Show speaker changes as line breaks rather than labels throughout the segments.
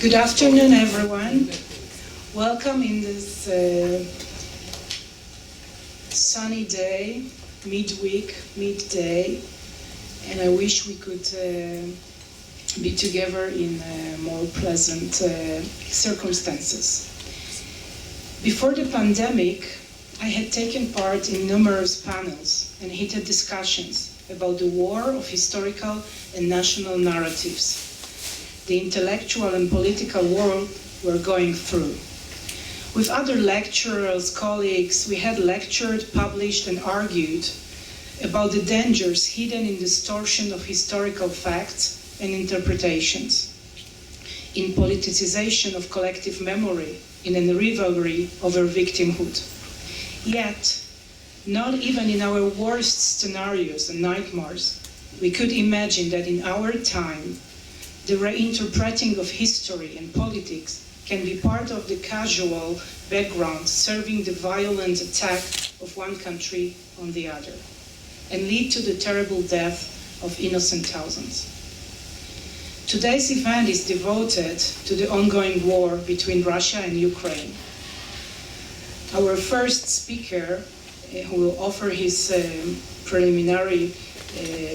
Good afternoon, everyone. Welcome in this sunny day, midweek, midday, and I wish we could be together in more pleasant circumstances. Before the pandemic, I had taken part in numerous panels and heated discussions about the war of historical and national narratives the intellectual and political world were going through. With other lecturers, colleagues, we had lectured, published, and argued about the dangers hidden in distortion of historical facts and interpretations, in politicization of collective memory, in a rivalry over victimhood. Yet, not even in our worst scenarios and nightmares, we could imagine that in our time, the reinterpreting of history and politics can be part of the casual background serving the violent attack of one country on the other, and lead to the terrible death of innocent thousands. Today's event is devoted to the ongoing war between Russia and Ukraine. Our first speaker, who will offer his preliminary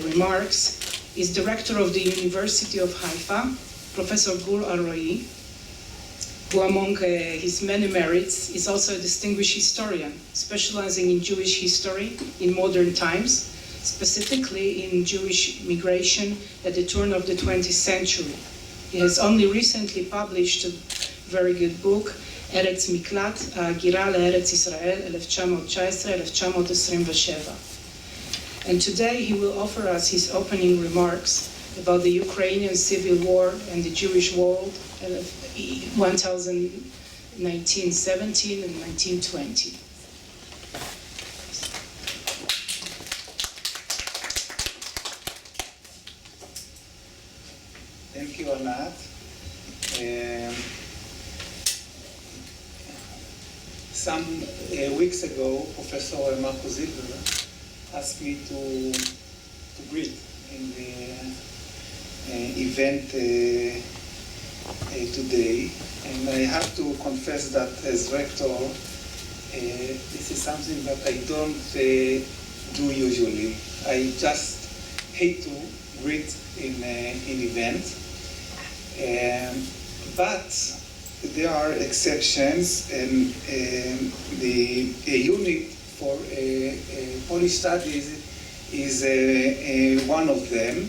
remarks, is the Rector of the University of Haifa, Professor Gur Alroey, who among his many merits is also a distinguished historian, specializing in Jewish history in modern times, specifically in Jewish migration at the turn of the 20th century. He has only recently published a very good book, ארץ מקלט, ההגירה לארץ ישראל, 1919-1927. And today he will offer us his opening remarks about the Ukrainian civil war and the Jewish world of 1917 and 1920.
Thank you, Anat. Some weeks ago, Professor Marco Zilber asked me to greet in the event today, and I have to confess that as rector, this is something that I don't do usually. I just hate to greet in events, but there are exceptions, and the unit for Polish studies is one of them.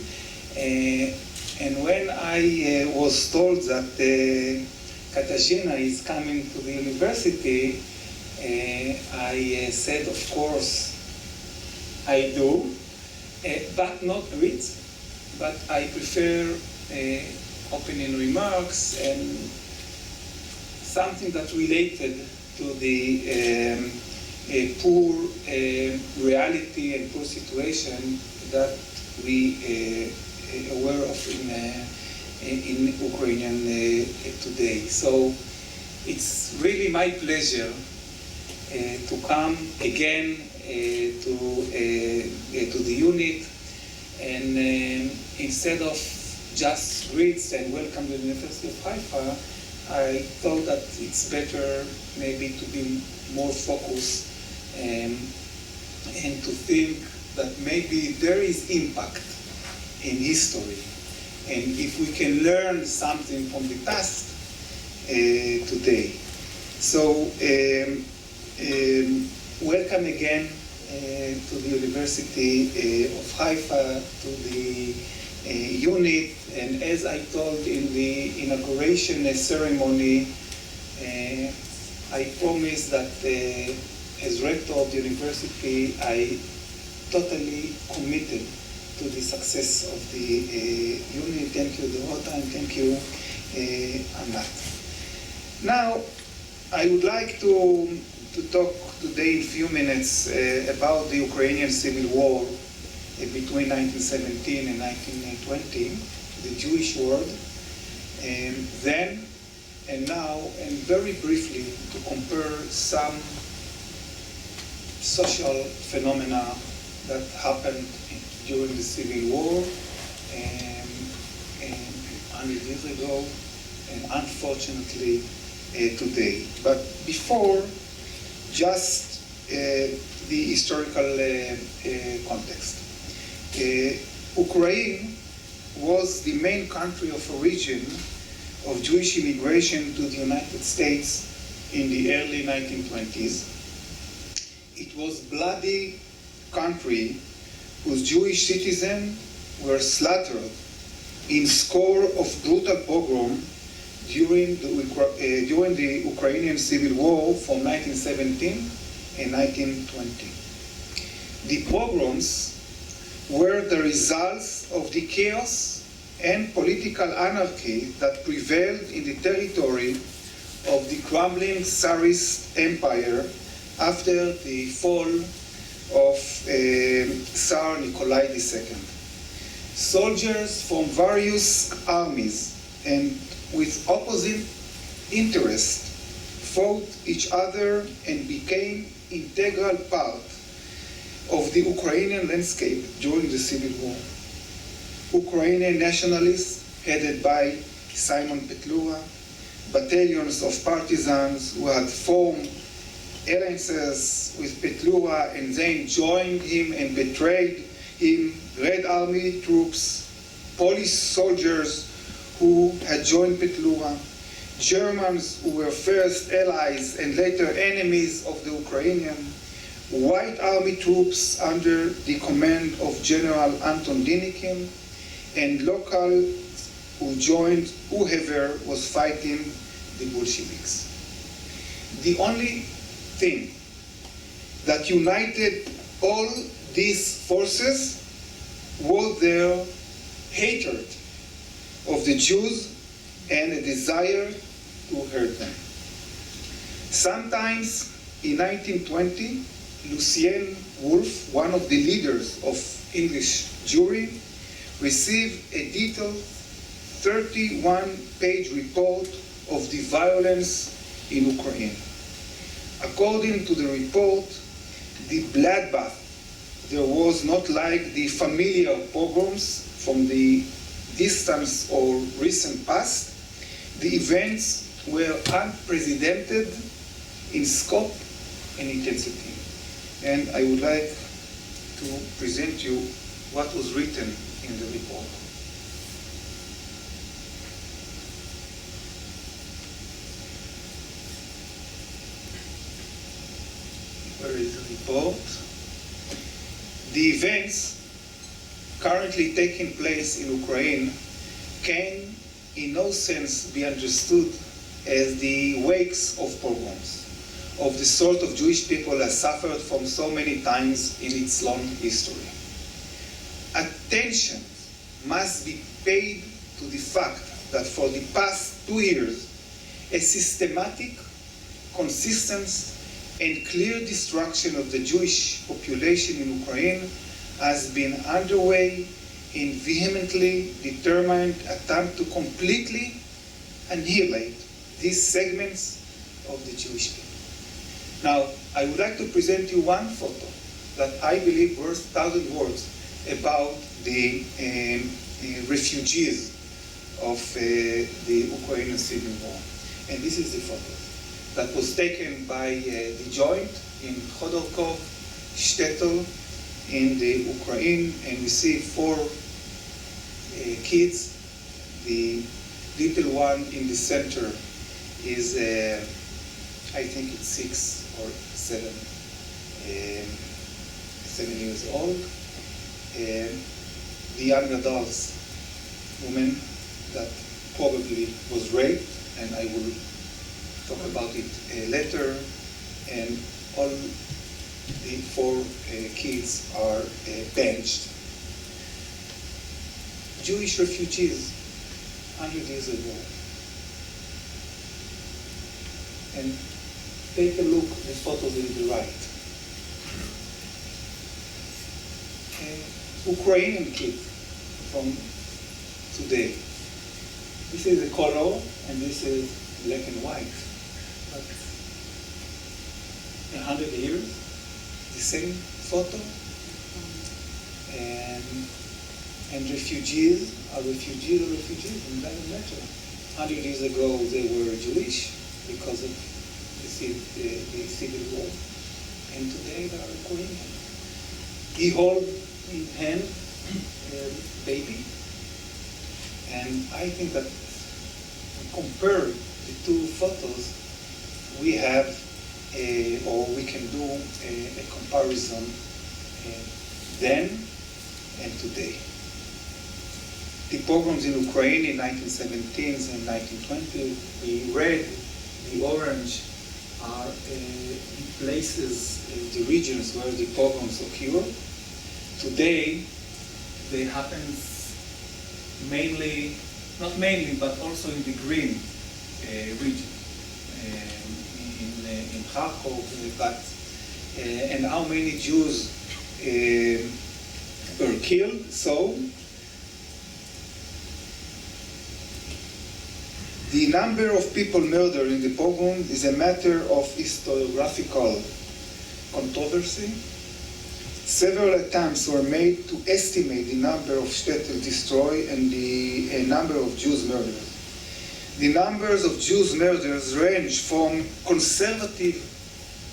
And when I was told that Katarzyna is coming to the university, I said, of course, I do, but not greet, but I prefer opening remarks and something that related to the poor reality and poor situation that we aware of in Ukrainian today. So it's really my pleasure to come again to the unit, and instead of just greets and welcome to the University of Haifa, I thought that it's better maybe to be more focused and to think that maybe there is impact in history, and if we can learn something from the past today. So welcome again to the University of Haifa, to the unit, and as I told in the inauguration ceremony, I promise that as rector of the university, I totally committed to the success of the unit. Thank you, Dorota, and thank you, Anat. Now, I would like to talk today in a few minutes about the Ukrainian civil war between 1917 and 1920, the Jewish world, and then and now, and very briefly to compare some social phenomena that happened during the Civil War 100 years ago, and unfortunately today. But before, just the historical context. Ukraine was the main country of origin of Jewish immigration to the United States in the early 1920s. It was a bloody country whose Jewish citizens were slaughtered in score of brutal pogrom during the Ukrainian Civil War from 1917 and 1920. The pogroms were the results of the chaos and political anarchy that prevailed in the territory of the crumbling Tsarist Empire after the fall of Tsar Nikolai II. Soldiers from various armies and with opposite interests fought each other and became integral part of the Ukrainian landscape during the Civil War. Ukrainian nationalists, headed by Simon Petlura, battalions of partisans who had formed alliances with Petlura and then joined him and betrayed him, Red Army troops, Polish soldiers who had joined Petlura, Germans who were first allies and later enemies of the Ukrainian, White Army troops under the command of General Anton Denikin, and locals who joined whoever was fighting the Bolsheviks. The only thing that united all these forces was their hatred of the Jews and a desire to hurt them. Sometimes in 1920, Lucien Wolf, one of the leaders of English Jewry, received a detailed 31-page report of the violence in Ukraine. According to the report, the bloodbath there was not like the familiar pogroms from the distant or recent past. The events were unprecedented in scope and intensity. And I would like to present you what was written in the report. Where is the report? The events currently taking place in Ukraine can in no sense be understood as the wakes of pogroms, of the sort of Jewish people has suffered from so many times in its long history. Attention must be paid to the fact that for the past 2 years, a systematic, consistent, and clear destruction of the Jewish population in Ukraine has been underway in vehemently determined attempt to completely annihilate these segments of the Jewish people. Now, I would like to present you one photo that I believe worth 1,000 words about the refugees of the Ukrainian Civil War. And this is the photo that was taken by the joint in Khodorkov, Shtetl, in the Ukraine, and we see 4 kids. The little one in the center is, I think it's 6 or 7 years old. The young adults, woman that probably was raped, and I will talk about it later, and all the 4 kids are benched. Jewish refugees, 100 years ago. And take a look at the photos on the right. Ukrainian kid from today. This is a color, and this is black and white. But 100 years, the same photo. And refugees are refugees, it doesn't matter. 100 years ago they were Jewish because of the civil war, and today they are Ukrainian. He holds in hand a baby, and I think that compare the two photos, we have or we can do a comparison then and today. The pogroms in Ukraine in 1917 and 1920, the red, the orange are the places, the regions where the pogroms occur. Today, they happen mainly, not mainly, but also in the green region, in Kharkov, and how many Jews were killed. So, the number of people murdered in the pogrom is a matter of historiographical controversy. Several attempts were made to estimate the number of shtetl destroyed and the number of Jews murdered. The numbers of Jews murdered range from conservative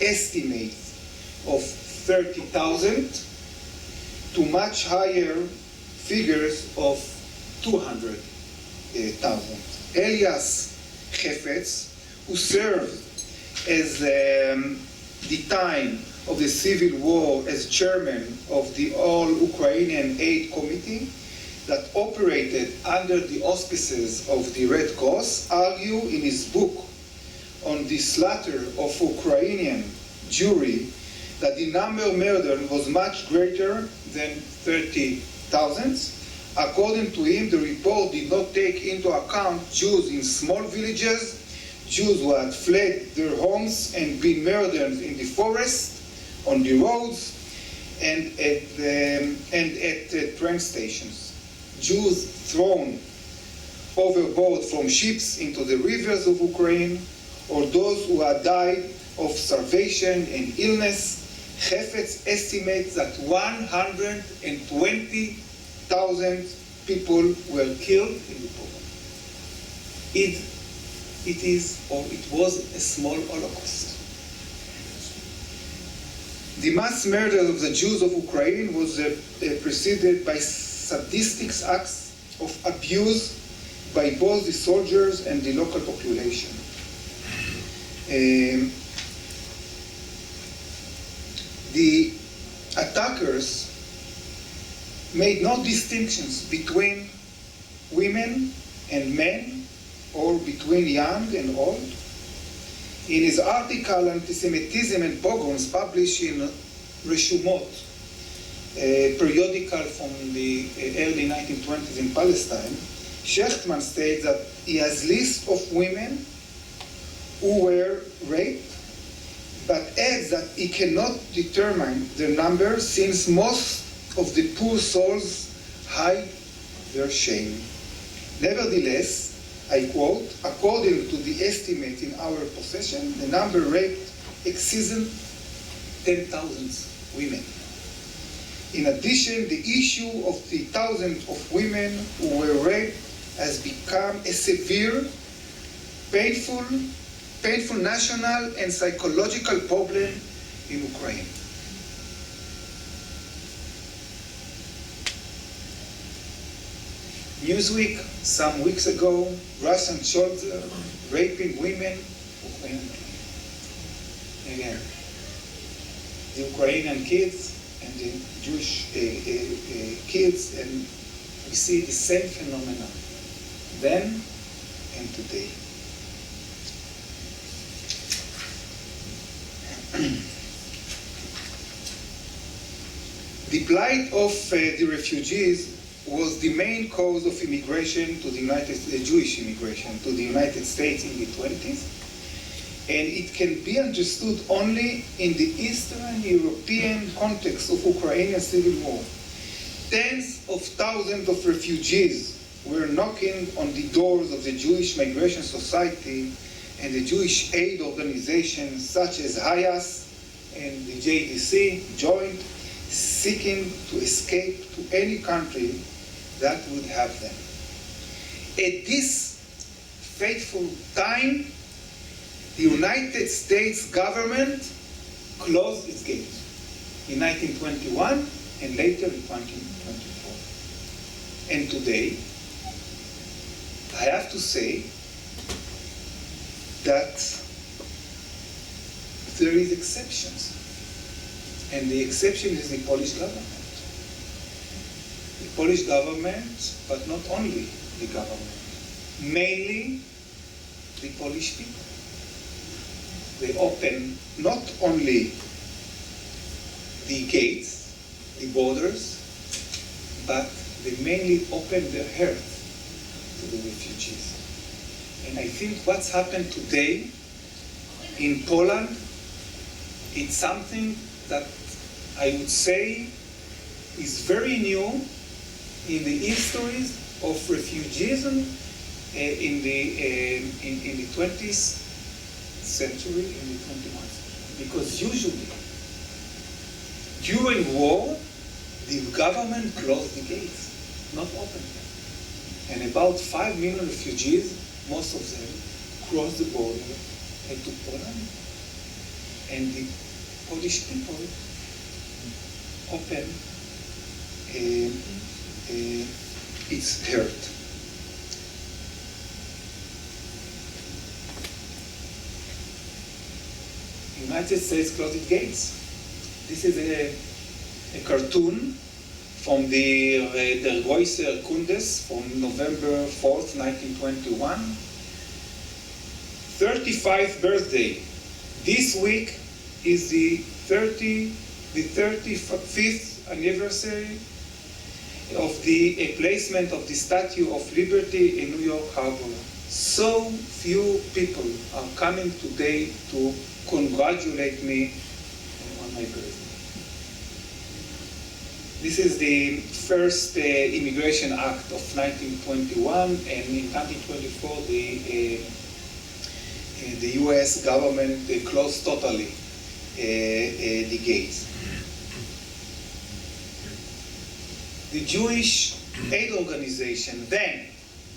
estimates of 30,000 to much higher figures of 200,000. Elias Hefetz, who served as the time of the Civil War as chairman of the All-Ukrainian Aid Committee that operated under the auspices of the Red Cross, argued in his book on the slaughter of Ukrainian Jewry that the number murdered was much greater than 30,000. According to him, the report did not take into account Jews in small villages, Jews who had fled their homes and been murdered in the forest, on the roads, and at train stations. Jews thrown overboard from ships into the rivers of Ukraine, or those who had died of starvation and illness. Hefetz estimates that 120,000 people were killed in the pogrom. It was a small Holocaust. The mass murder of the Jews of Ukraine was preceded by sadistic acts of abuse by both the soldiers and the local population. The attackers made no distinctions between women and men or between young and old. In his article, Antisemitism and Pogroms, published in Reshumot, a periodical from the early 1920s in Palestine, Shechtman states that he has lists of women who were raped, but adds that he cannot determine the number since most of the poor souls hide their shame. Nevertheless, I quote, according to the estimates in our possession, the number raped exceeded 10,000 women. In addition, the issue of the thousands of women who were raped has become a severe, painful national and psychological problem in Ukraine. Newsweek, some weeks ago, Russian soldiers raping women. Again, the Ukrainian kids and the Jewish kids, and we see the same phenomena then and today. The plight of the refugees was the main cause of immigration to the Jewish immigration to the United States in the 20s, and it can be understood only in the Eastern European context of Ukrainian civil war. Tens of thousands of refugees were knocking on the doors of the Jewish Migration Society and the Jewish aid organizations such as HIAS and the JDC joined, seeking to escape to any country that would have them. At this fateful time, the United States government closed its gates in 1921 and later in 1924. And today, I have to say that there is exceptions. And the exception is the Polish government. The Polish government, but not only the government, mainly the Polish people. They open not only the gates, the borders, but they mainly open their hearts to the refugees. And I think what's happened today in Poland, it's something that I would say is very new in the histories of refugees in the 20th century, in the 21st century. Because usually, during war, the government closed the gates, not opened them. And about 5 million refugees, most of them, crossed the border to Poland. And the Polish people opened its heart. United States closed its gates. This is a cartoon from the Der Größer Kundes from November 4th, 1921. 35th birthday. This week is the 35th anniversary of the placement of the Statue of Liberty in New York Harbor. So few people are coming today to congratulate me on my birthday. This is the first Immigration Act of 1921, and in 1924 the US government closed totally the gates. The Jewish aid organization then,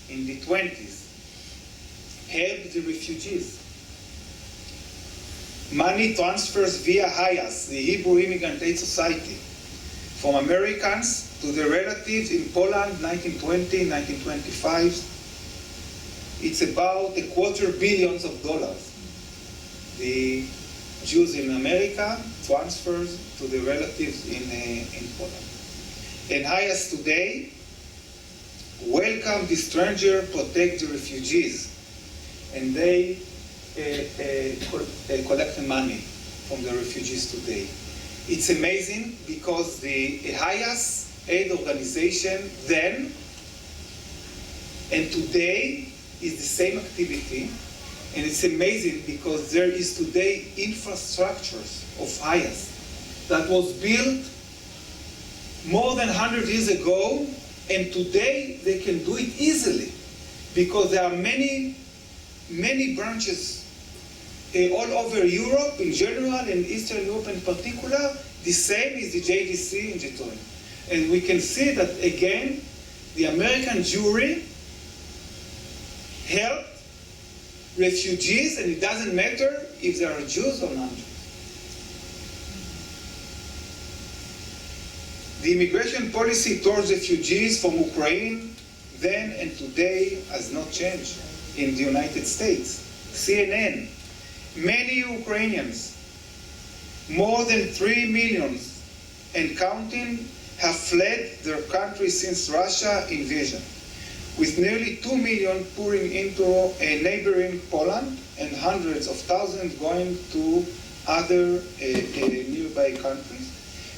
in the 20s, helped the refugees. Money transfers via HIAS, the Hebrew Immigrant Aid Society, from Americans to their relatives in Poland, 1920, 1925. It's about $250 million. The Jews in America transfers to their relatives in Poland. And HIAS today welcome the stranger, protect the refugees, and they collect money from the refugees today. It's amazing because the HIAS aid organization then and today is the same activity, and it's amazing because there is today infrastructures of HIAS that was built more than 100 years ago, and today they can do it easily because there are many branches all over Europe in general and Eastern Europe in particular. The same is the JDC in Vaturi. And we can see that again, the American Jewry helped refugees, and it doesn't matter if they are Jews or non-Jews. The immigration policy towards refugees from Ukraine then and today has not changed in the United States. CNN, many Ukrainians, more than 3 million and counting, have fled their country since Russia invasion, with nearly 2 million pouring into a neighboring Poland and hundreds of thousands going to other nearby countries.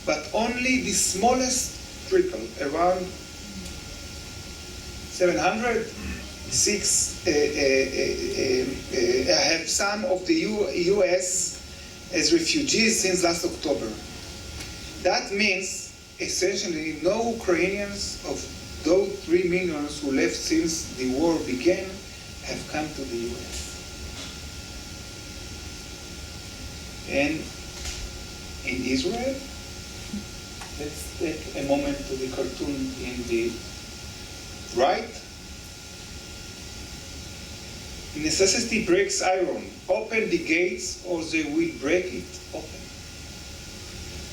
But only the smallest trickle, around 706, have some of the US as refugees since last October. That means essentially no Ukrainians of those 3 million who left since the war began have come to the US. And in Israel, let's take a moment to the cartoon in the right. necessity breaks iron. Open the gates or they will break it open.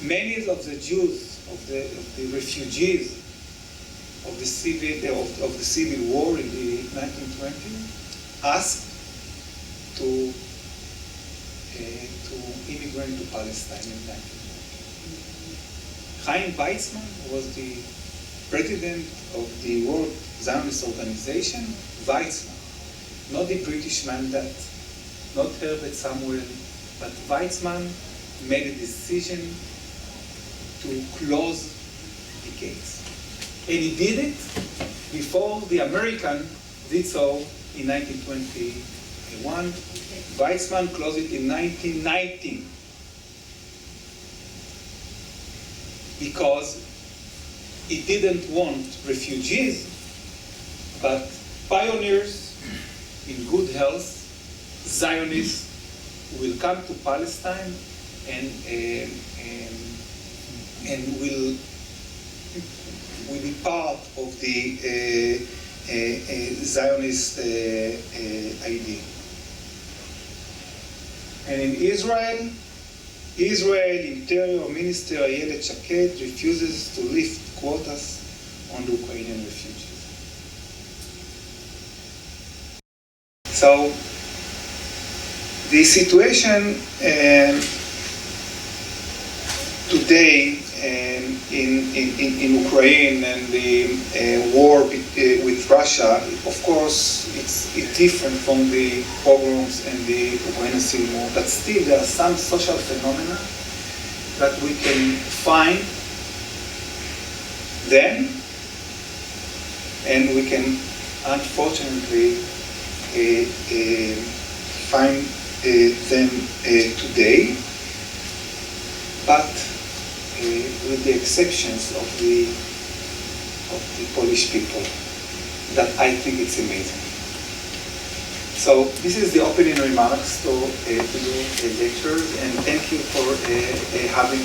Many of the Jews, of the refugees of the civil war in the 1920s, asked to immigrate to Palestine in 1920. Chaim Weizmann was the president of the World Zionist Organization. Weizmann, not the British mandate, not Herbert Samuel, but Weizmann made a decision to close the gates. And he did it before the American did so in 1921. Weizmann closed it in 1919 because he didn't want refugees, but pioneers in good health, Zionists who will come to Palestine and will be part of the Zionist idea. And in Israel, Interior Minister Ayelet Shaked refuses to lift quotas on the Ukrainian refugees. So the situation today in Ukraine and the war with Russia, of course, it's different from the pogroms and the Ukrainian Civil War, but still there are some social phenomena that we can find then, and we can unfortunately find them today, but with the exceptions of the Polish people, that I think it's amazing. So this is the opening remarks to your lectures, and thank you for having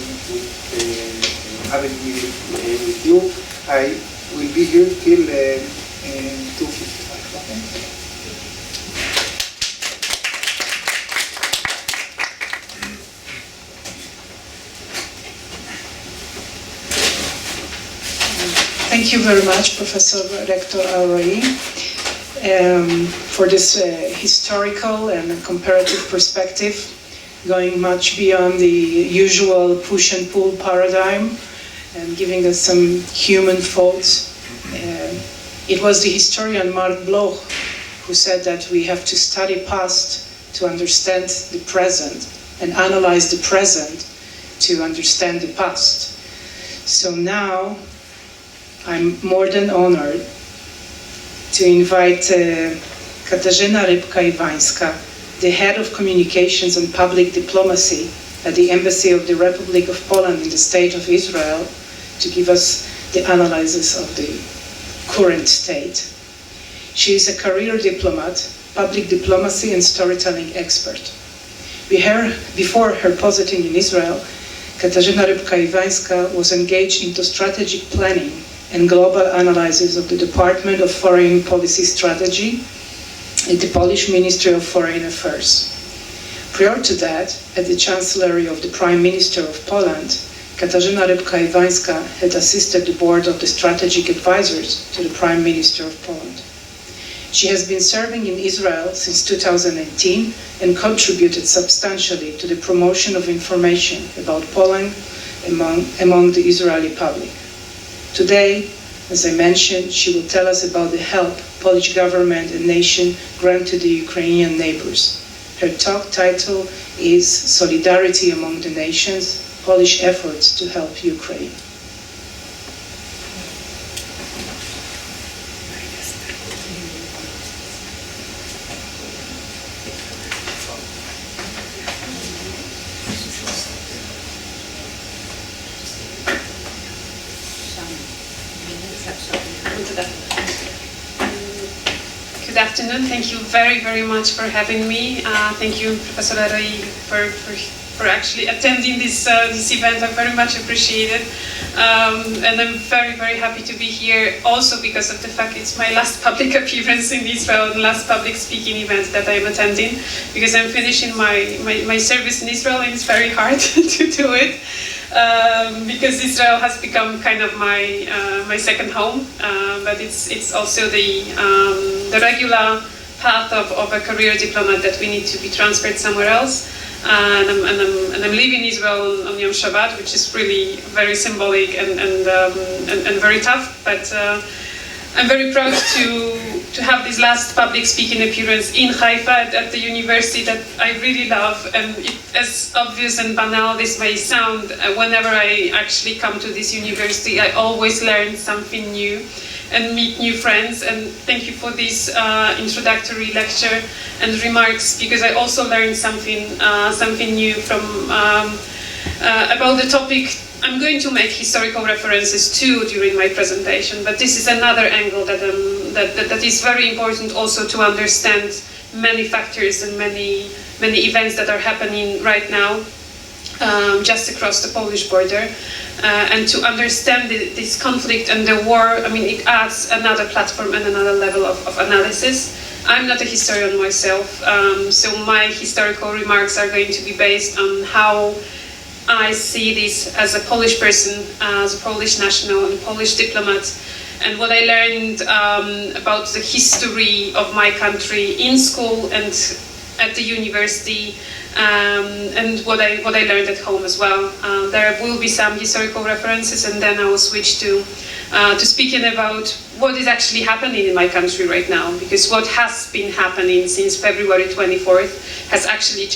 me with you. I will be here till 2:55. Okay?
Thank you very much, Professor Rector Alroey, for this historical and comparative perspective, going much beyond the usual push and pull paradigm and giving us some human thoughts. It was the historian Mark Bloch who said that we have to study past to understand the present and analyze the present to understand the past. So now I'm more than honored to invite Katarzyna Rybka-Iwańska, the head of communications and public diplomacy at the Embassy of the Republic of Poland in the State of Israel, to give us the analysis of the current state. She is a career diplomat, public diplomacy and storytelling expert. Before her positing in Israel, Katarzyna Rybka-Iwańska was engaged into strategic planning and global analysis of the Department of Foreign Policy Strategy at the Polish Ministry of Foreign Affairs. Prior to that, at the Chancellery of the Prime Minister of Poland, Katarzyna Rybka-Iwańska had assisted the board of the strategic advisors to the Prime Minister of Poland. She has been serving in Israel since 2018 and contributed substantially to the promotion of information about Poland among the Israeli public. Today, as I mentioned, she will tell us about the help Polish government and nation grant to the Ukrainian neighbors. Her talk title is Solidarity Among the Nations, Polish Efforts to Help Ukraine.
Good afternoon. Thank you very, very much for having me. Thank you, Professor Alroey, for for actually attending this event. I very much appreciate it. And I'm very, very happy to be here also because of the fact it's my last public appearance in Israel and last public speaking event that I'm attending, because I'm finishing my service in Israel, and it's very hard to do it. Because Israel has become kind of my second home, but it's also the regular path of a career diplomat that we need to be transferred somewhere else. And I'm leaving Israel on Yom Shabbat, which is really very symbolic and very tough. But I'm very proud to have this last public speaking appearance in Haifa at the university that I really love. And as obvious and banal this may sound, whenever I actually come to this university, I always learn something new and meet new friends. And thank you for this introductory lecture and remarks, because I also learned something new from about the topic. I'm going to make historical references too during my presentation, but this is another angle that is very important also to understand many factors and many events that are happening right now just across the Polish border, and to understand this conflict and the war. I mean, it adds another platform and another level of analysis. I'm not a historian myself, so my historical remarks are going to be based on how I see this as a Polish person, as a Polish national and Polish diplomat, and what I learned about the history of my country in school and at the university, and what I learned at home as well. There will be some historical references, and then I will switch to speaking about what is actually happening in my country right now, because what has been happening since February 24th has actually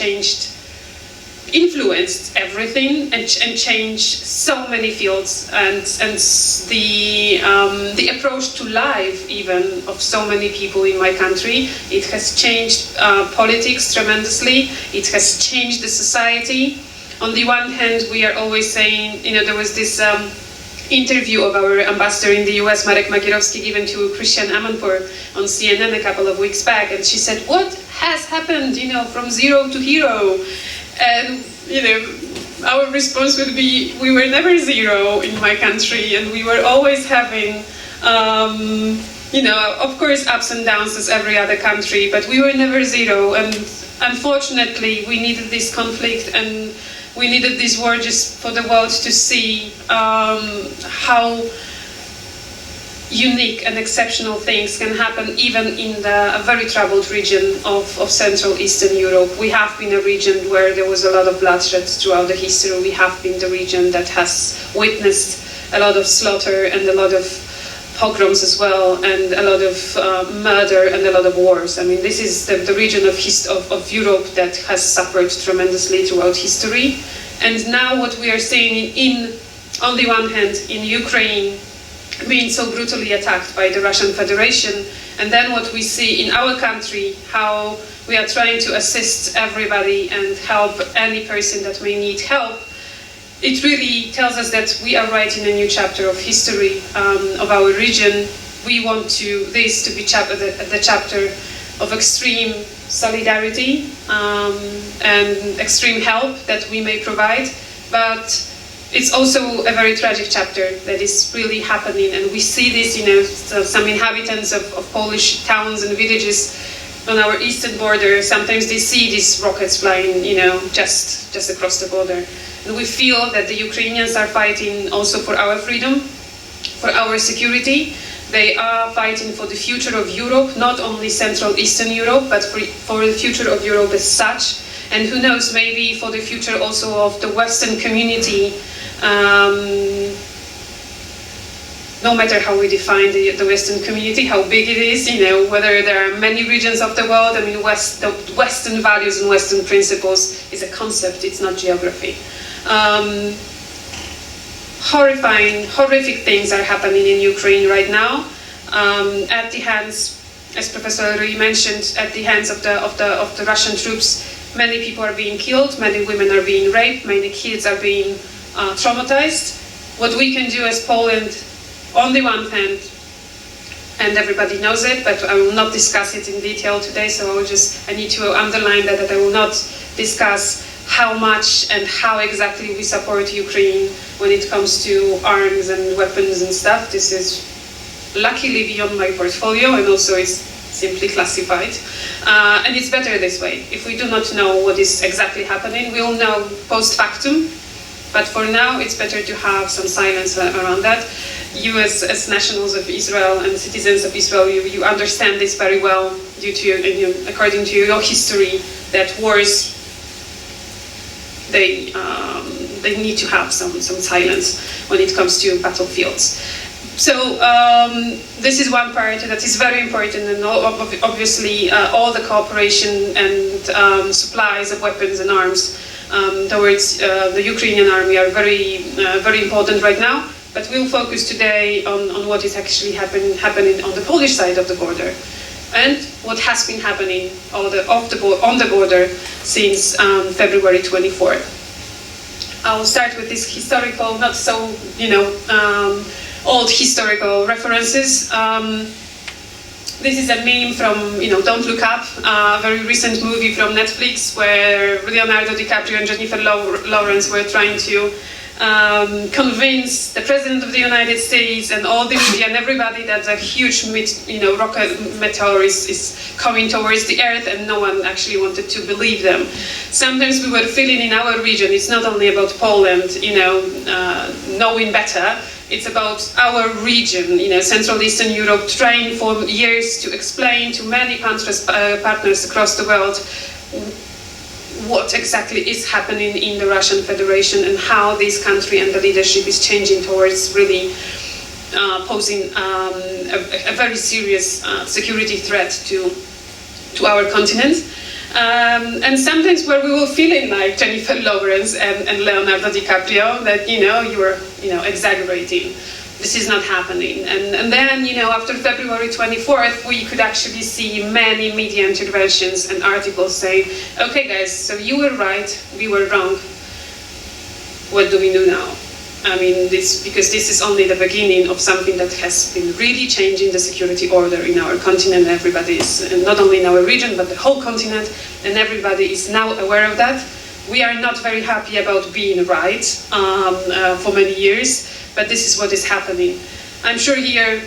influenced everything and changed so many fields, and the approach to life even of so many people in my country. It has changed politics tremendously. It has changed the society. On the one hand, we are always saying, there was this interview of our ambassador in the US, Marek Magierowski, given to Christian Amanpour on CNN a couple of weeks back, and she said, what has happened, from zero to hero? And, our response would be, we were never zero in my country, and we were always having, of course, ups and downs as every other country, but we were never zero. And unfortunately, we needed this conflict, and we needed this war just for the world to see how unique and exceptional things can happen even in a very troubled region of Central Eastern Europe. We have been a region where there was a lot of bloodshed throughout the history. We have been the region that has witnessed a lot of slaughter and a lot of pogroms as well, and a lot of murder and a lot of wars. I mean, this is the region of Europe that has suffered tremendously throughout history. And now what we are seeing on the one hand, in Ukraine, being so brutally attacked by the Russian Federation, and then what we see in our country, how we are trying to assist everybody and help any person that may need help. It really tells us that we are writing a new chapter of history of our region. We want this to be the chapter of extreme solidarity and extreme help that we may provide, but it's also a very tragic chapter that is really happening, and we see this, some inhabitants of Polish towns and villages on our eastern border. Sometimes they see these rockets flying, just across the border. And we feel that the Ukrainians are fighting also for our freedom, for our security. They are fighting for the future of Europe, not only Central Eastern Europe, but for the future of Europe as such. And who knows, maybe for the future also of the Western community, no matter how we define the Western community, how big it is, whether there are many regions of the world. I mean, the Western values and Western principles is a concept, it's not geography. Horrific things are happening in Ukraine right now, at the hands, as Professor Alroey mentioned, at the hands of the Russian troops. Many people are being killed, many women are being raped, many kids are being traumatized. What we can do as Poland, on the one hand, and everybody knows it, but I will not discuss it in detail today, so I need to underline that I will not discuss how much and how exactly we support Ukraine when it comes to arms and weapons and stuff. This is luckily beyond my portfolio, and also it's simply classified. And it's better this way. If we do not know what is exactly happening, we will know post factum. But for now, it's better to have some silence around that. You as nationals of Israel and citizens of Israel, you understand this very well due to according to your history, that wars, they need to have some silence when it comes to battlefields. So this is one part that is very important, and obviously all the cooperation and supplies of weapons and arms towards the Ukrainian army are very important right now. But we'll focus today on what is actually happening on the Polish side of the border, and what has been happening on the border since February 24th. I'll start with this historical, not so old historical references. This is a meme from Don't Look Up, a very recent movie from Netflix where Leonardo DiCaprio and Jennifer Lawrence were trying to convince the President of the United States and all the media and everybody that a huge rocket meteor is coming towards the Earth, and no one actually wanted to believe them. Sometimes we were feeling in our region, it's not only about Poland, knowing better, it's about our region, Central Eastern Europe, trying for years to explain to many partners across the world what exactly is happening in the Russian Federation and how this country and the leadership is changing towards really posing a very serious security threat to our continent. And sometimes where we were feeling like Jennifer Lawrence and Leonardo DiCaprio, that you were exaggerating. This is not happening. And then after February 24th, we could actually see many media interventions and articles saying, okay guys, so you were right, we were wrong. What do we do now? I mean, because this is only the beginning of something that has been really changing the security order in our continent. Everybody is, not only in our region, but the whole continent, and everybody is now aware of that. We are not very happy about being right for many years, but this is what is happening. I'm sure here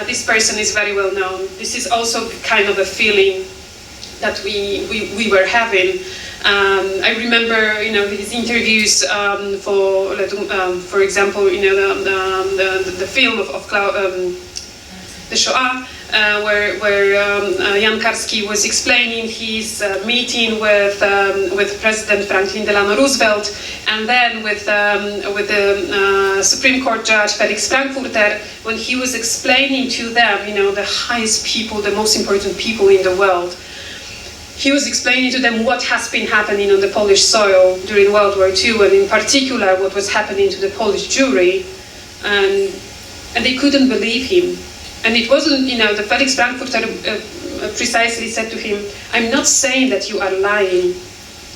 this person is very well known. This is also kind of a feeling that we were having. I remember, his interviews for example, the film of the Shoah, where Jan Karski was explaining his meeting with President Franklin Delano Roosevelt, and then with the Supreme Court Judge Felix Frankfurter, when he was explaining to them, the highest people, the most important people in the world. He was explaining to them what has been happening on the Polish soil during World War II, and in particular what was happening to the Polish Jewry, and they couldn't believe him. And it wasn't, the Felix Frankfurter precisely said to him, I'm not saying that you are lying,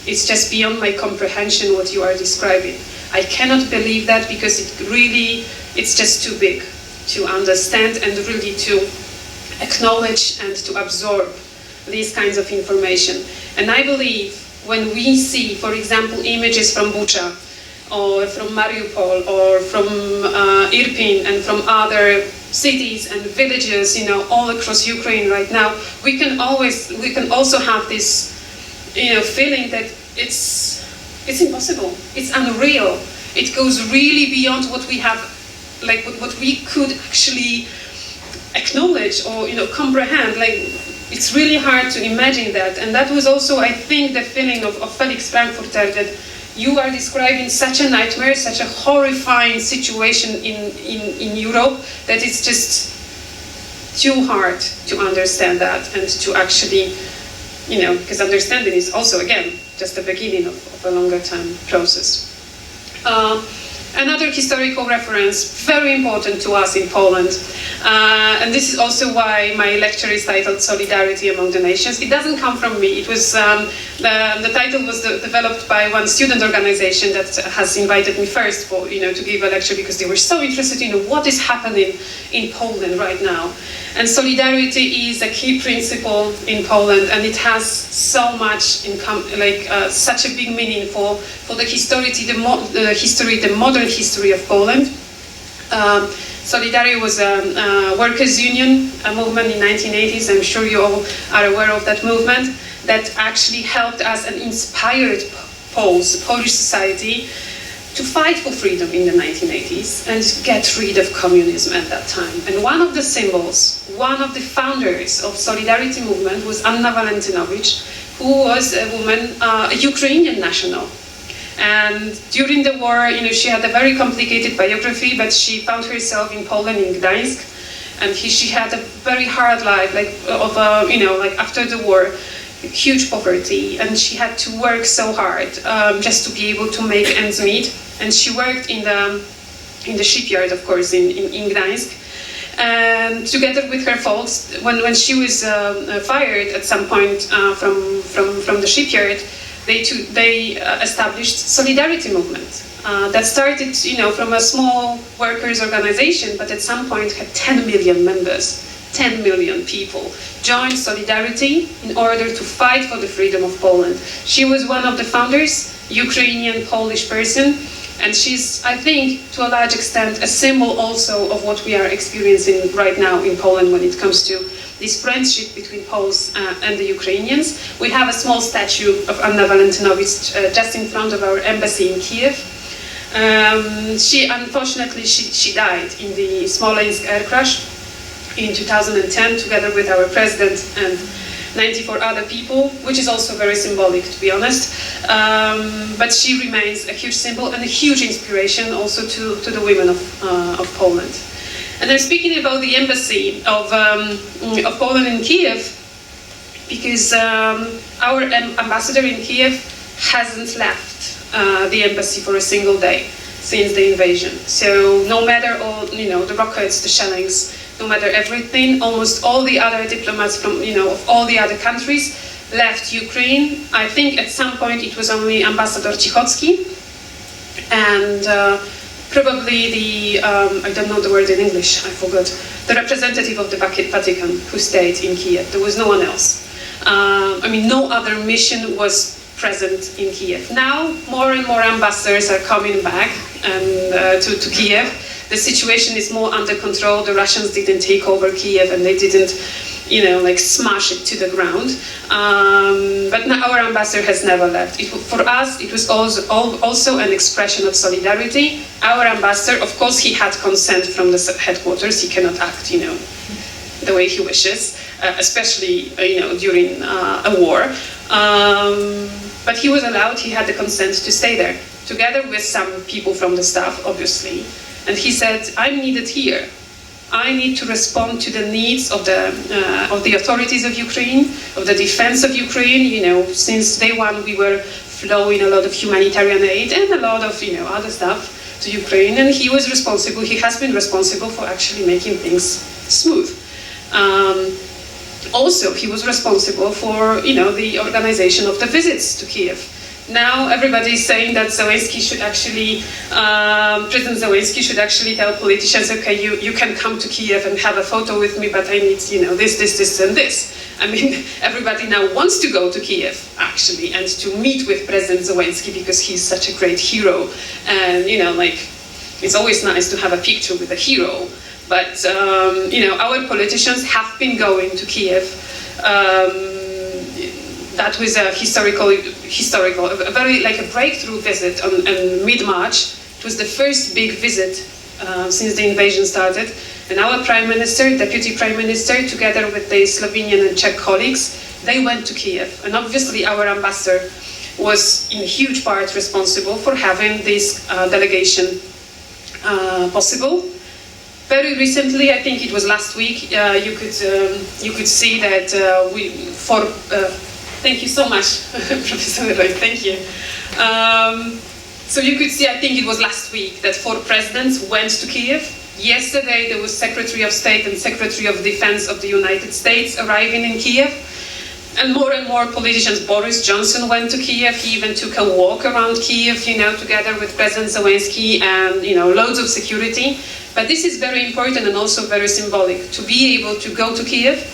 it's just beyond my comprehension what you are describing. I cannot believe that because it's just too big to understand and really to acknowledge and to absorb these kinds of information. And I believe when we see, for example, images from Bucha, or from Mariupol, or from Irpin, and from other cities and villages, all across Ukraine right now, we can also have this, feeling that it's impossible, it's unreal. It goes really beyond what we have, like what we could actually acknowledge or comprehend. Like, it's really hard to imagine that. And that was also, I think, the feeling of Felix Frankfurter, that you are describing such a nightmare, such a horrifying situation in Europe, that it's just too hard to understand that and to actually, because understanding is also, again, just the beginning of a longer time process. Another historical reference, very important to us in Poland, And this is also why my lecture is titled Solidarity Among the Nations. It doesn't come from me. It was the title was developed by one student organization that has invited me first for, to give a lecture because they were so interested in what is happening in Poland right now. And solidarity is a key principle in Poland, and it has so much such a big meaning for the modern history of Poland. Solidarity was a workers' union, a movement in the 1980s. I'm sure you all are aware of that movement that actually helped us and inspired Polish society to fight for freedom in the 1980s and get rid of communism at that time. And one of the symbols, one of the founders of Solidarity movement was Anna Walentynowicz, who was a woman, a Ukrainian national. And during the war, she had a very complicated biography, but she found herself in Poland, in Gdańsk, and she had a very hard life, after the war, huge poverty, and she had to work so hard just to be able to make ends meet. And she worked in the shipyard, of course, in Gdańsk. And together with her folks, when she was fired at some point from the shipyard, they established Solidarity movement that started, from a small workers' organization, but at some point had 10 million members. 10 million people joined Solidarity in order to fight for the freedom of Poland. She was one of the founders, Ukrainian Polish person, and she's, I think, to a large extent, a symbol also of what we are experiencing right now in Poland when it comes to this friendship between Poles and the Ukrainians. We have a small statue of Anna Walentynowicz just in front of our embassy in Kiev. Unfortunately, she died in the Smolensk air crash in 2010, together with our president and 94 other people, which is also very symbolic, to be honest. But she remains a huge symbol and a huge inspiration also to the women of Poland. And I'm speaking about the embassy of Poland in Kiev because our ambassador in Kiev hasn't left the embassy for a single day since the invasion. So no matter all, the rockets, the shellings, no matter everything, almost all the other diplomats from, of all the other countries left Ukraine. I think at some point it was only Ambassador Cichocki and probably the, I don't know the word in English, I forgot, the representative of the Vatican who stayed in Kiev. There was no one else. No other mission was present in Kiev. Now, more and more ambassadors are coming back and to Kiev. The situation is more under control. The Russians didn't take over Kiev and they didn't, smash it to the ground. But now our ambassador has never left. For us, it was also an expression of solidarity. Our ambassador, of course, he had consent from the headquarters. He cannot act, the way he wishes, especially, during a war. But he was allowed, he had the consent to stay there, together with some people from the staff, obviously. And he said, I'm needed here. I need to respond to the needs of the authorities of Ukraine, of the defense of Ukraine. Since day one, we were flowing a lot of humanitarian aid and a lot of, other stuff to Ukraine. And he was responsible, he has been responsible for actually making things smooth. Also, he was responsible for, the organization of the visits to Kiev. Now everybody is saying that Zelensky should actually, President Zelensky should actually tell politicians, okay, you can come to Kiev and have a photo with me, but I need, this, and this. Everybody now wants to go to Kiev, actually, and to meet with President Zelensky because he's such a great hero. And, it's always nice to have a picture with a hero. But, our politicians have been going to Kiev. That was a historical, a very a breakthrough visit in mid-March. It was the first big visit since the invasion started. And our Prime Minister, Deputy Prime Minister, together with the Slovenian and Czech colleagues, they went to Kiev. And obviously our ambassador was in huge part responsible for having this delegation possible. Very recently, I think it was last week, you could see that thank you so much, Professor Alroey, thank you. So you could see, I think it was last week, that 4 presidents went to Kiev Yesterday there was Secretary of State and Secretary of Defense of the United States arriving in Kiev. And more politicians. Boris Johnson went to Kiev. He even took a walk around Kiev, together with President Zelensky, and loads of security. But this is very important and also very symbolic, to be able to go to Kiev,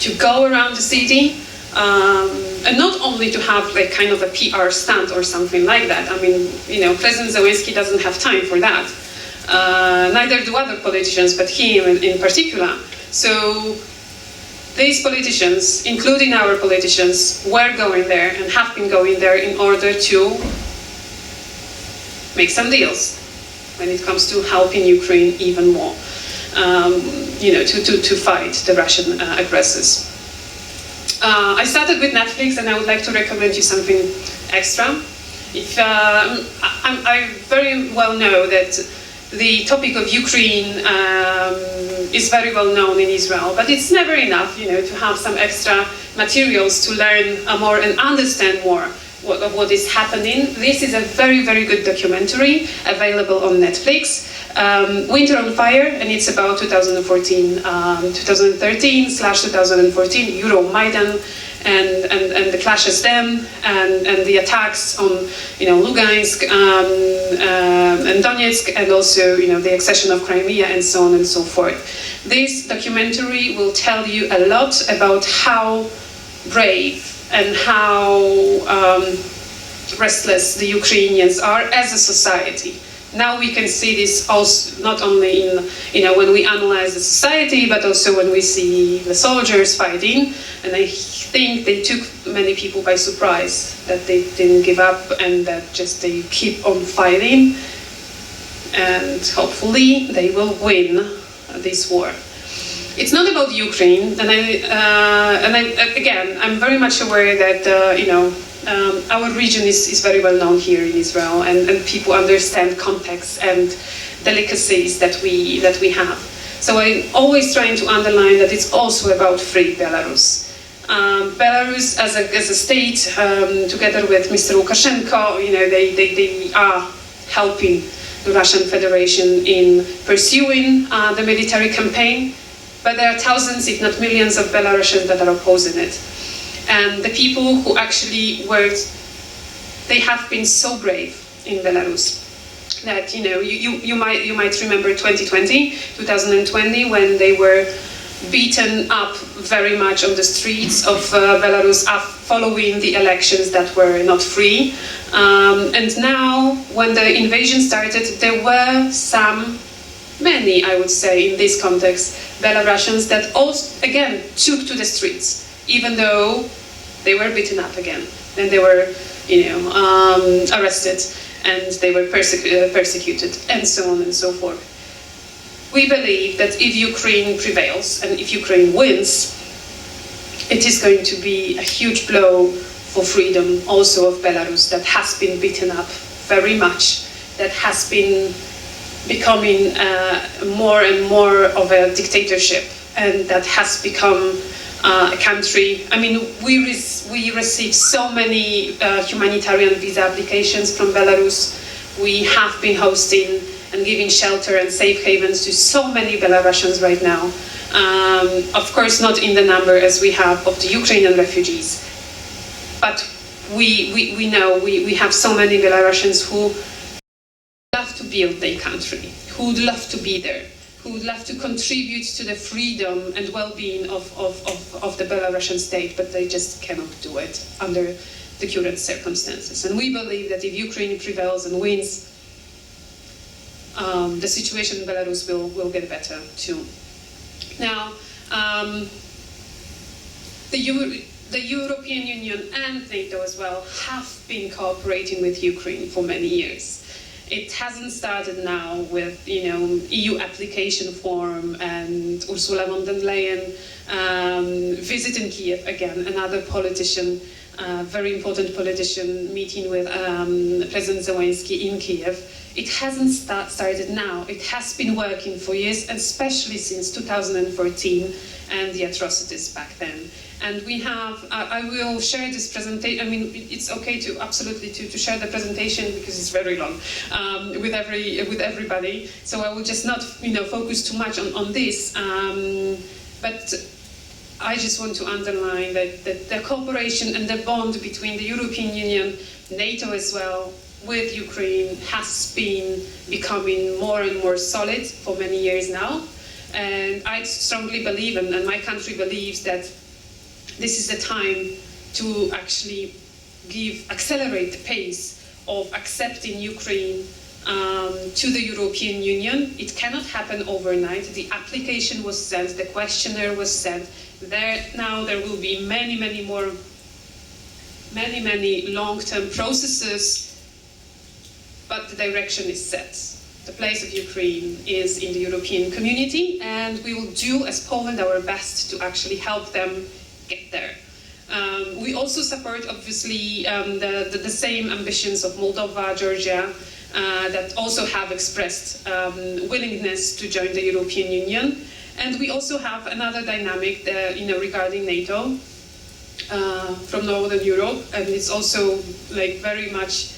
to go around the city, and not only to have like kind of a PR stunt or something like that. I mean, President Zelensky doesn't have time for that. Neither do other politicians, but he in particular. So these politicians, including our politicians, were going there and have been going there in order to make some deals when it comes to helping Ukraine even more, to fight the Russian aggressors. I started with Netflix, and I would like to recommend you something extra. I very well know that the topic of Ukraine is very well known in Israel, but it's never enough, to have some extra materials to learn more and understand more of what is happening. This is a very, very good documentary available on Netflix, Winter on Fire, and it's about 2013/2014 Euromaidan and the clashes then, and the attacks on Lugansk and Donetsk, and also the accession of Crimea, and so on and so forth. This documentary will tell you a lot about how brave and how restless the Ukrainians are as a society. Now we can see this also not only in when we analyze the society, but also when we see the soldiers fighting. And I think they took many people by surprise, that they didn't give up and that just they keep on fighting. And hopefully they will win this war. It's not about Ukraine, and I'm very much aware that our region is very well known here in Israel, and people understand context and delicacies that we have. So I'm always trying to underline that it's also about free Belarus. Belarus as a state, together with Mr. Lukashenko, they are helping the Russian Federation in pursuing the military campaign. But there are thousands, if not millions, of Belarusians that are opposing it. And the people who actually they have been so brave in Belarus that, you might remember 2020, when they were beaten up very much on the streets of Belarus following the elections that were not free. And now, when the invasion started, there were many, I would say, in this context, Belarusians that also, again, took to the streets, even though they were beaten up again. Then they were, arrested, and they were persecuted, and so on and so forth. We believe that if Ukraine prevails, and if Ukraine wins, it is going to be a huge blow for freedom also of Belarus, that has been beaten up very much, that has been becoming more and more of a dictatorship, and that has become a country. I mean, we receive so many humanitarian visa applications from Belarus. We have been hosting and giving shelter and safe havens to so many Belarusians right now. Of course, not in the number as we have of the Ukrainian refugees, but we know we have so many Belarusians who love to build their country, who would love to be there, who would love to contribute to the freedom and well-being of the Belarusian state, but they just cannot do it under the current circumstances. And we believe that if Ukraine prevails and wins, the situation in Belarus will get better too. Now, the European Union and NATO as well have been cooperating with Ukraine for many years. It hasn't started now with, EU application form and Ursula von der Leyen visiting Kiev again, another politician, very important politician, meeting with President Zelensky in Kiev. It hasn't started now. It has been working for years, and especially since 2014 and the atrocities back then. And we have, I will share this presentation. I mean, it's okay to absolutely to share the presentation because it's very long with everybody. So I will just not focus too much on this. But I just want to underline that the cooperation and the bond between the European Union, NATO as well, with Ukraine has been becoming more and more solid for many years now. And I strongly believe, and my country believes, that this is the time to actually accelerate the pace of accepting Ukraine to the European Union. It cannot happen overnight. The application was sent, the questionnaire was sent. Now there will be many long-term processes, but the direction is set. The place of Ukraine is in the European community, and we will do as Poland our best to actually help them get there. We also support, obviously, the same ambitions of Moldova, Georgia, that also have expressed willingness to join the European Union. And we also have another dynamic, regarding NATO from Northern Europe, and it's also very much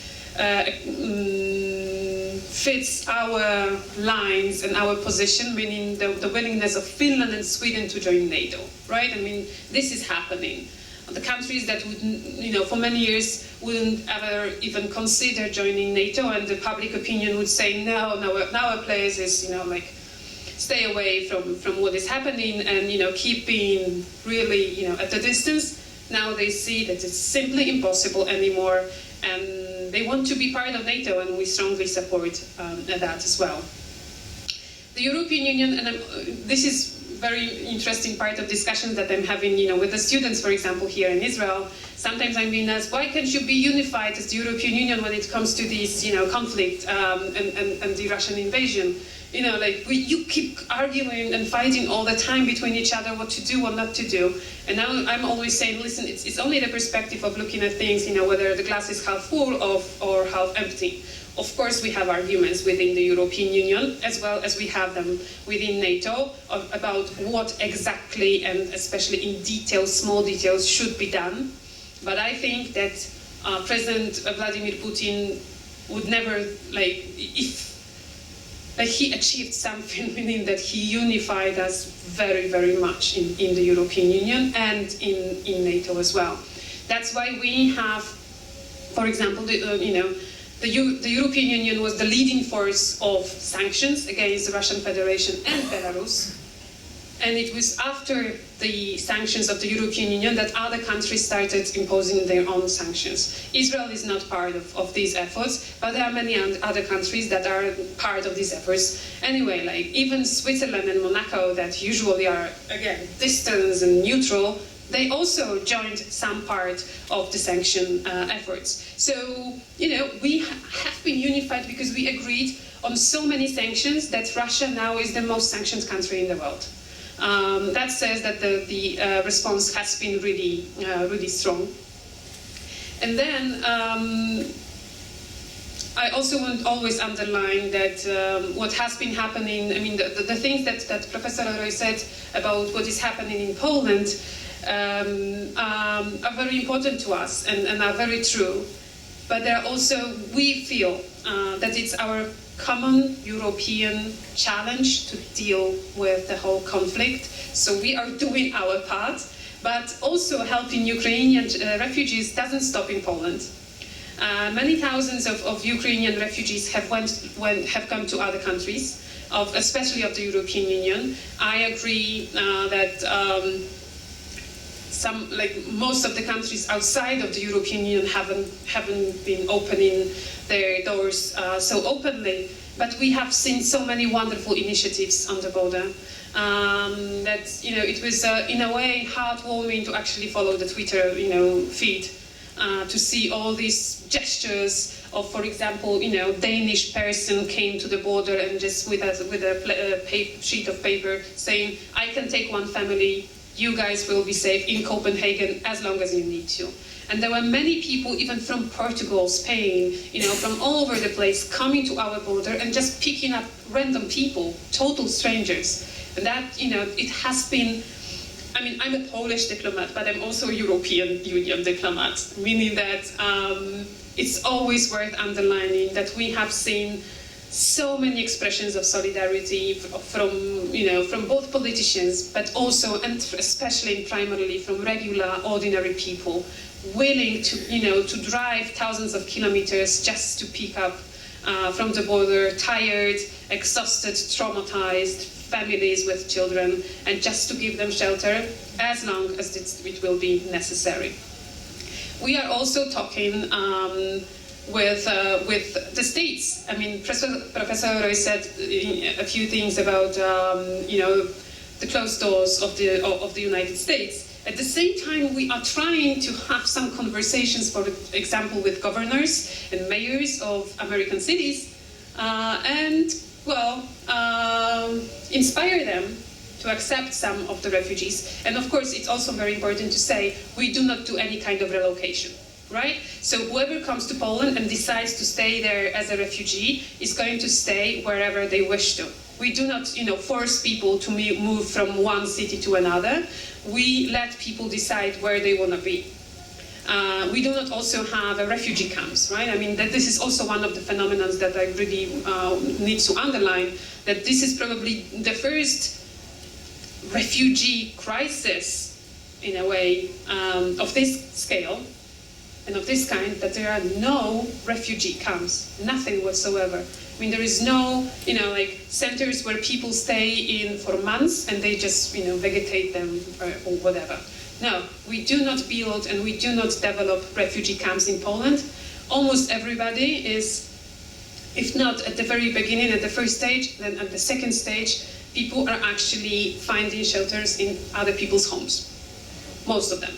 fits our lines and our position, meaning the willingness of Finland and Sweden to join NATO, right? I mean, this is happening. The countries that would, for many years wouldn't ever even consider joining NATO, and the public opinion would say, no, our place is, stay away from what is happening and, keep being really, at a distance. Now they see that it's simply impossible anymore, and they want to be part of NATO, and we strongly support that as well. The European Union, and this is very interesting part of discussions that I'm having, with the students, for example, here in Israel. Sometimes I'm being asked, why can't you be unified as the European Union when it comes to this, conflict and the Russian invasion? You keep arguing and fighting all the time between each other what to do or not to do. And now I'm always saying, listen, it's only the perspective of looking at things, whether the glass is half full or half empty. Of course, we have arguments within the European Union, as well as we have them within NATO, about what exactly, and especially in detail, small details, should be done. But I think that President Vladimir Putin would never, if he achieved something, meaning that he unified us very, very much in the European Union and in NATO as well. That's why we have, for example, the European Union was the leading force of sanctions against the Russian Federation and Belarus. And it was after the sanctions of the European Union that other countries started imposing their own sanctions. Israel is not part of these efforts, but there are many other countries that are part of these efforts. Anyway, even Switzerland and Monaco, that usually are, again, distant and neutral, they also joined some part of the sanction efforts. So, we have been unified because we agreed on so many sanctions that Russia now is the most sanctioned country in the world. That says that the response has been really, really strong. And then I also want to always underline that what has been happening, I mean, the things that Professor Alroey said about what is happening in Poland are very important to us and are very true. But there are also, we feel that it's our common European challenge to deal with the whole conflict. So we are doing our part, but also helping Ukrainian refugees doesn't stop in Poland. Many thousands of Ukrainian refugees have come to other countries, especially of the European Union. I agree that most of the countries outside of the European Union haven't been opening their doors so openly, but we have seen so many wonderful initiatives on the border that it was in a way heartwarming to actually follow the Twitter feed to see all these gestures of, for example, Danish person came to the border and just with a sheet of paper saying, I can take one family. You guys will be safe in Copenhagen as long as you need to. And there were many people, even from Portugal, Spain, from all over the place, coming to our border and just picking up random people, total strangers. And that, it has been I mean, I'm a Polish diplomat, but I'm also a European Union diplomat, meaning that it's always worth underlining that we have seen so many expressions of solidarity from both politicians, but also, and especially and primarily, from regular, ordinary people, willing to drive thousands of kilometers just to pick up from the border tired, exhausted, traumatized families with children, and just to give them shelter as long as it will be necessary. We are also talking with the states. I mean, Professor Alroey said a few things about the closed doors of the United States. At the same time, we are trying to have some conversations, for example, with governors and mayors of American cities, inspire them to accept some of the refugees. And of course, it's also very important to say, we do not do any kind of relocation, right? So whoever comes to Poland and decides to stay there as a refugee is going to stay wherever they wish to. We do not, force people to move from one city to another. We let people decide where they want to be. We do not also have a refugee camps, right? I mean, that this is also one of the phenomena that I really need to underline, that this is probably the first refugee crisis, in a way, of this scale and of this kind, that there are no refugee camps, nothing whatsoever. I mean, there is no, centers where people stay in for months and they just, vegetate them or whatever. No, we do not build and we do not develop refugee camps in Poland. Almost everybody is, if not at the very beginning, at the first stage, then at the second stage, people are actually finding shelters in other people's homes, most of them.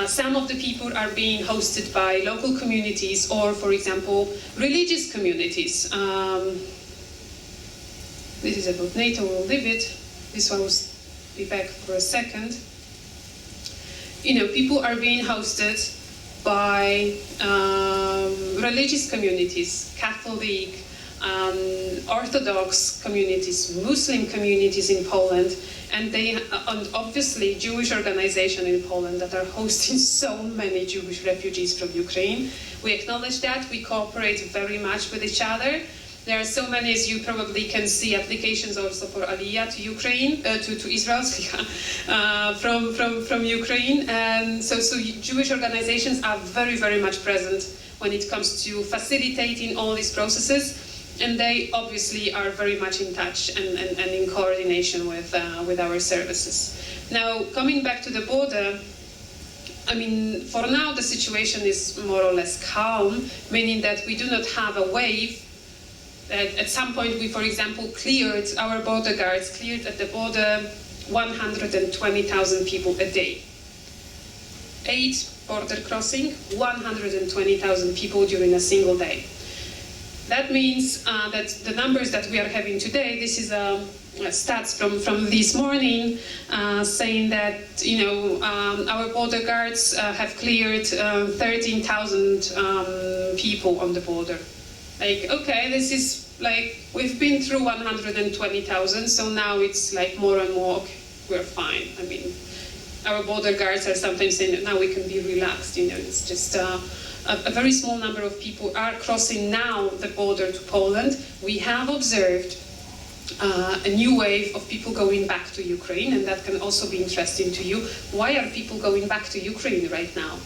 Some of the people are being hosted by local communities or, for example, religious communities. This is about NATO, we'll leave it. This one will be back for a second. People are being hosted by religious communities, Catholic, Orthodox communities, Muslim communities in Poland, and obviously Jewish organizations in Poland that are hosting so many Jewish refugees from Ukraine. We acknowledge that, we cooperate very much with each other. There are so many, as you probably can see, applications also for Aliyah to Ukraine, to Israel, from Ukraine. And so Jewish organizations are very, very much present when it comes to facilitating all these processes. And they obviously are very much in touch and in coordination with our services. Now, coming back to the border, I mean, for now the situation is more or less calm, meaning that we do not have a wave. At some point we, for example, our border guards cleared at the border 120,000 people a day. 8 border crossing, 120,000 people during a single day. That means that the numbers that we are having today, this is stats from this morning, saying that our border guards have cleared 13,000 people on the border. Like, okay, this is like, we've been through 120,000, so now it's like more and more, okay, we're fine. I mean, our border guards are sometimes saying that now we can be relaxed, it's just a very small number of people are crossing now the border to Poland. We have observed a new wave of people going back to Ukraine, and that can also be interesting to you. Why are people going back to Ukraine right now?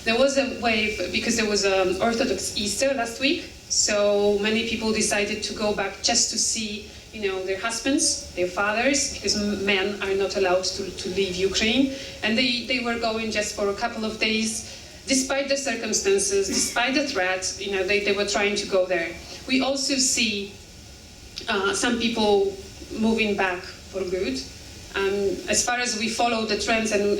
There was a wave because there was an Orthodox Easter last week, so many people decided to go back just to see their husbands, their fathers, because men are not allowed to leave Ukraine, and they were going just for a couple of days. Despite the circumstances, despite the threat, they were trying to go there. We also see some people moving back for good. As far as we follow the trends and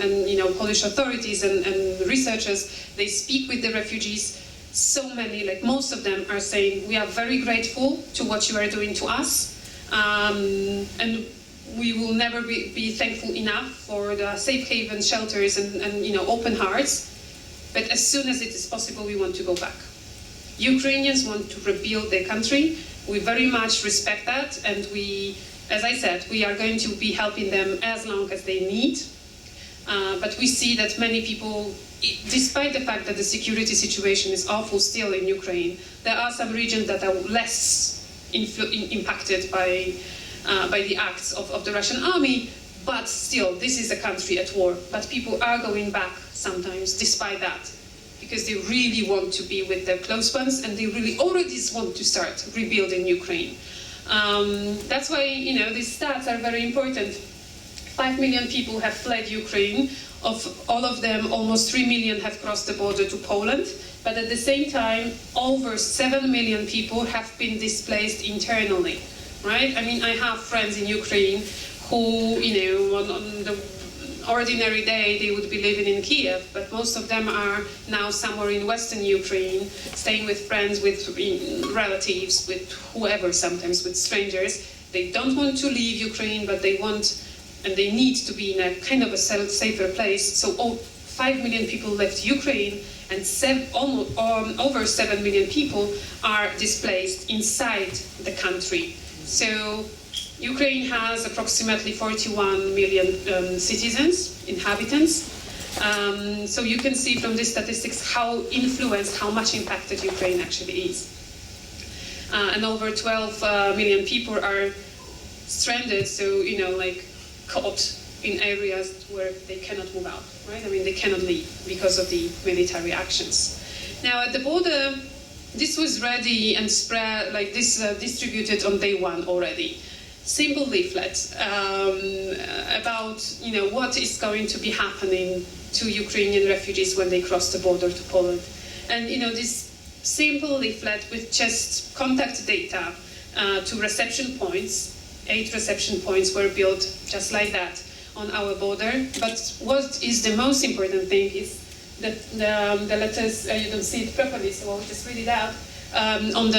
Polish authorities and researchers, they speak with the refugees. So many, like most of them, are saying, we are very grateful to what you are doing to us, and we will never be thankful enough for the safe haven shelters and open hearts. But as soon as it is possible, we want to go back. Ukrainians want to rebuild their country. We very much respect that, and we, as I said, we are going to be helping them as long as they need. But we see that many people, despite the fact that the security situation is awful still in Ukraine, there are some regions that are less impacted by the acts of the Russian army, but still, this is a country at war. But people are going back sometimes, despite that, because they really want to be with their close ones, and they really already want to start rebuilding Ukraine. That's why, these stats are very important. 5 million people have fled Ukraine. Of all of them, almost 3 million have crossed the border to Poland. But at the same time, over 7 million people have been displaced internally, right? I mean, I have friends in Ukraine who, on the ordinary day, they would be living in Kiev, but most of them are now somewhere in Western Ukraine, staying with friends, with relatives, with whoever, sometimes with strangers. They don't want to leave Ukraine, but they want and they need to be in a kind of a safer place. So 5 million people left Ukraine, and over 7 million people are displaced inside the country. So Ukraine has approximately 41 million citizens, inhabitants. So you can see from these statistics how much impacted Ukraine actually is. And over 12 million people are stranded, so, caught in areas where they cannot move out, right? I mean, they cannot leave because of the military actions. Now, at the border, this was ready and spread, distributed on day one already. Simple leaflets about, what is going to be happening to Ukrainian refugees when they cross the border to Poland. And, this simple leaflet with just contact data to reception points. 8 reception points were built just like that on our border. But what is the most important thing is that the letters, you don't see it properly, so I'll just read it out, on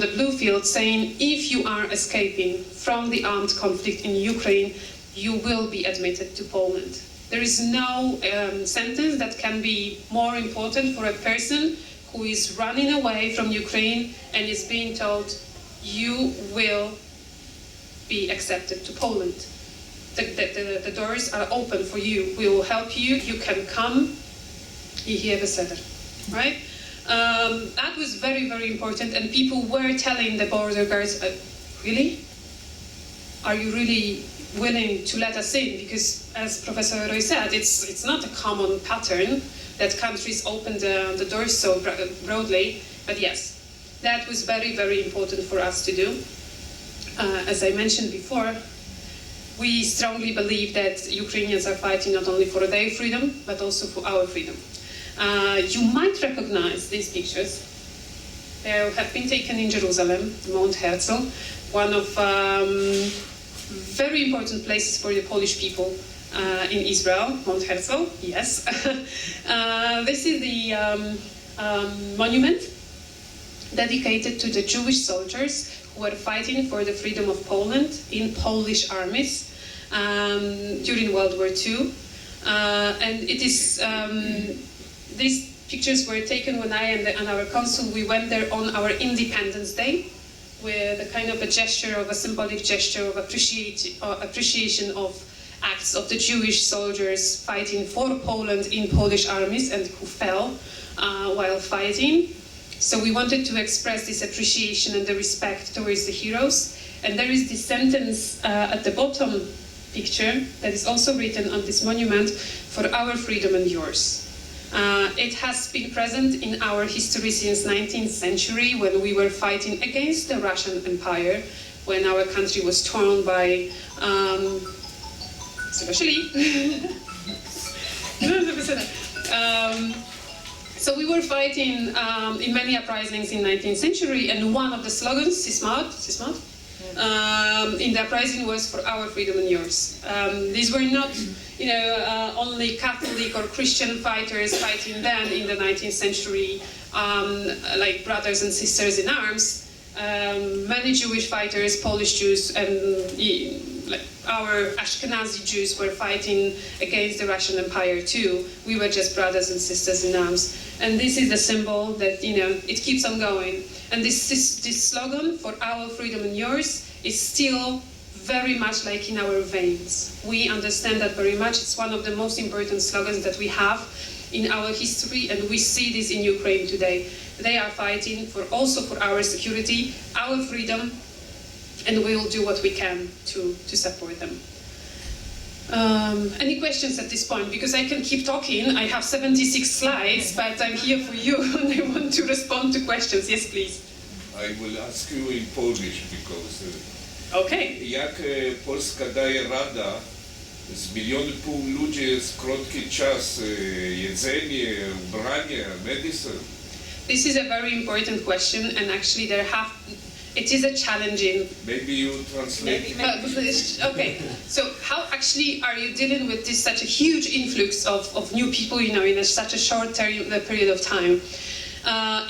the blue field, saying, if you are escaping from the armed conflict in Ukraine, you will be admitted to Poland. There is no sentence that can be more important for a person who is running away from Ukraine and is being told, you will be accepted to Poland. The doors are open for you. We will help you. You can come. Right? That was very, very important, and people were telling the border guards, really? Are you really willing to let us in? Because, as Professor Roy said, it's not a common pattern that countries open the doors so broadly, but yes, that was very, very important for us to do. As I mentioned before, we strongly believe that Ukrainians are fighting not only for their freedom, but also for our freedom. You might recognize these pictures. They have been taken in Jerusalem, Mount Herzl, one of very important places for the Polish people in Israel, Mount Herzl, yes. This is the monument dedicated to the Jewish soldiers who were fighting for the freedom of Poland in Polish armies during World War II. And it is, these pictures were taken when I and our consul, we went there on our Independence Day with a kind of a gesture, of a symbolic gesture of appreciation of acts of the Jewish soldiers fighting for Poland in Polish armies and who fell while fighting. So we wanted to express this appreciation and the respect towards the heroes. And there is this sentence at the bottom picture that is also written on this monument, for our freedom and yours. It has been present in our history since 19th century, when we were fighting against the Russian Empire, when our country was torn by so we were fighting in many uprisings in 19th century, and one of the slogans, Sismat, in the uprising was for our freedom and yours. These were not, only Catholic or Christian fighters fighting then in the 19th century, like brothers and sisters in arms. Many Jewish fighters, Polish Jews, and our Ashkenazi Jews were fighting against the Russian Empire too. We were just brothers and sisters in arms. And this is the symbol that, it keeps on going. And this slogan, for our freedom and yours, is still very much like in our veins. We understand that very much. It's one of the most important slogans that we have in our history, and we see this in Ukraine today. They are fighting also for our security, our freedom, and we will do what we can to support them. Any questions at this point? Because I can keep talking. I have 76 slides, but I'm here for you and I want to respond to questions. Yes, please.
I will ask you in Polish because
Okay.
jak Polska daje rada z 1,5 miliona ludzi w krótki czas, jedzenie, ubranie, medicine?
This is a very important question, and actually it is a challenging.
Maybe you translate.
Okay, so how actually are you dealing with this such a huge influx of new people, in such a short period of time?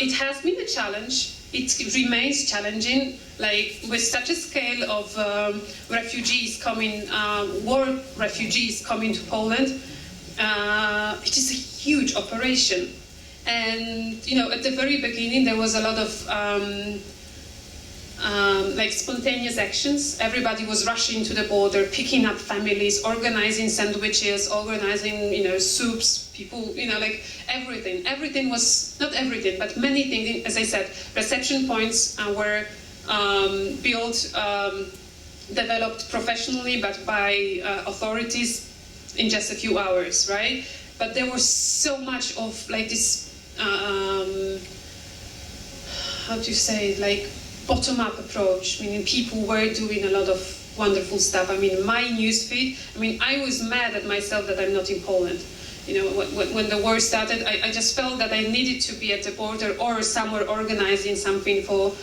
It has been a challenge. It remains challenging, like with such a scale of refugees coming, war refugees coming to Poland. It is a huge operation, and at the very beginning there was a lot of like spontaneous actions. Everybody was rushing to the border, picking up families, organizing sandwiches, organizing, soups, people, like everything. Everything was, not everything, but many things, as I said, reception points were built, developed professionally, but by authorities in just a few hours, right? But there was so much of like this, how do you say, like bottom-up approach, meaning people were doing a lot of wonderful stuff. I mean, my newsfeed, I was mad at myself that I'm not in Poland. When the war started, I just felt that I needed to be at the border or somewhere organizing something for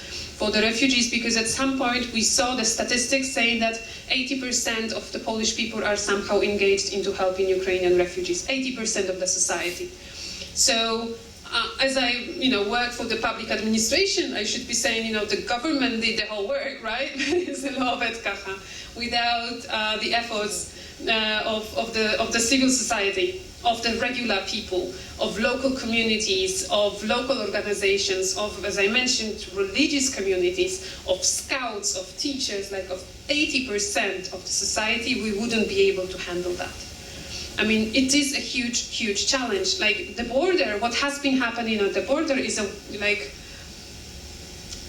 the refugees, because at some point we saw the statistics saying that 80% of the Polish people are somehow engaged into helping Ukrainian refugees, 80% of the society. So as I work for the public administration, I should be saying, the government did the whole work, right? Without the efforts of the civil society, of the regular people, of local communities, of local organizations, of, as I mentioned, religious communities, of scouts, of teachers, like of 80% of the society, we wouldn't be able to handle that. It is a huge, huge challenge. Like the border, what has been happening at the border is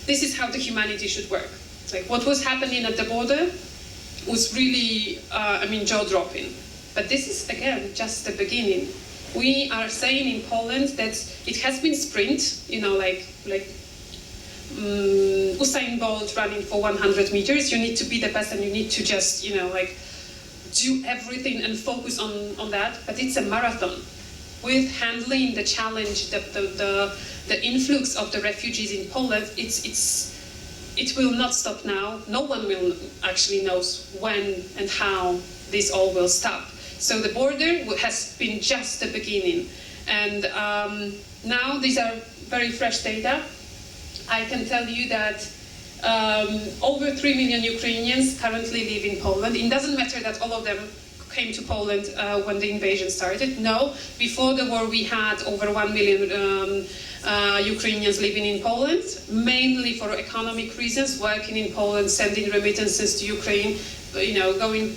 this is how the humanity should work. Like what was happening at the border was really, jaw-dropping. But this is, again, just the beginning. We are saying in Poland that it has been sprint, like Usain Bolt running for 100 meters. You need to be the best and you need to just, do everything and focus on that. But it's a marathon. With handling the challenge, the influx of the refugees in Poland, it will not stop now. No one will actually knows when and how this all will stop. So the border has been just the beginning. And now these are very fresh data. I can tell you that over 3 million Ukrainians currently live in Poland. It doesn't matter that all of them came to Poland when the invasion started. No, before the war we had over 1 million Ukrainians living in Poland, mainly for economic reasons, working in Poland, sending remittances to Ukraine, going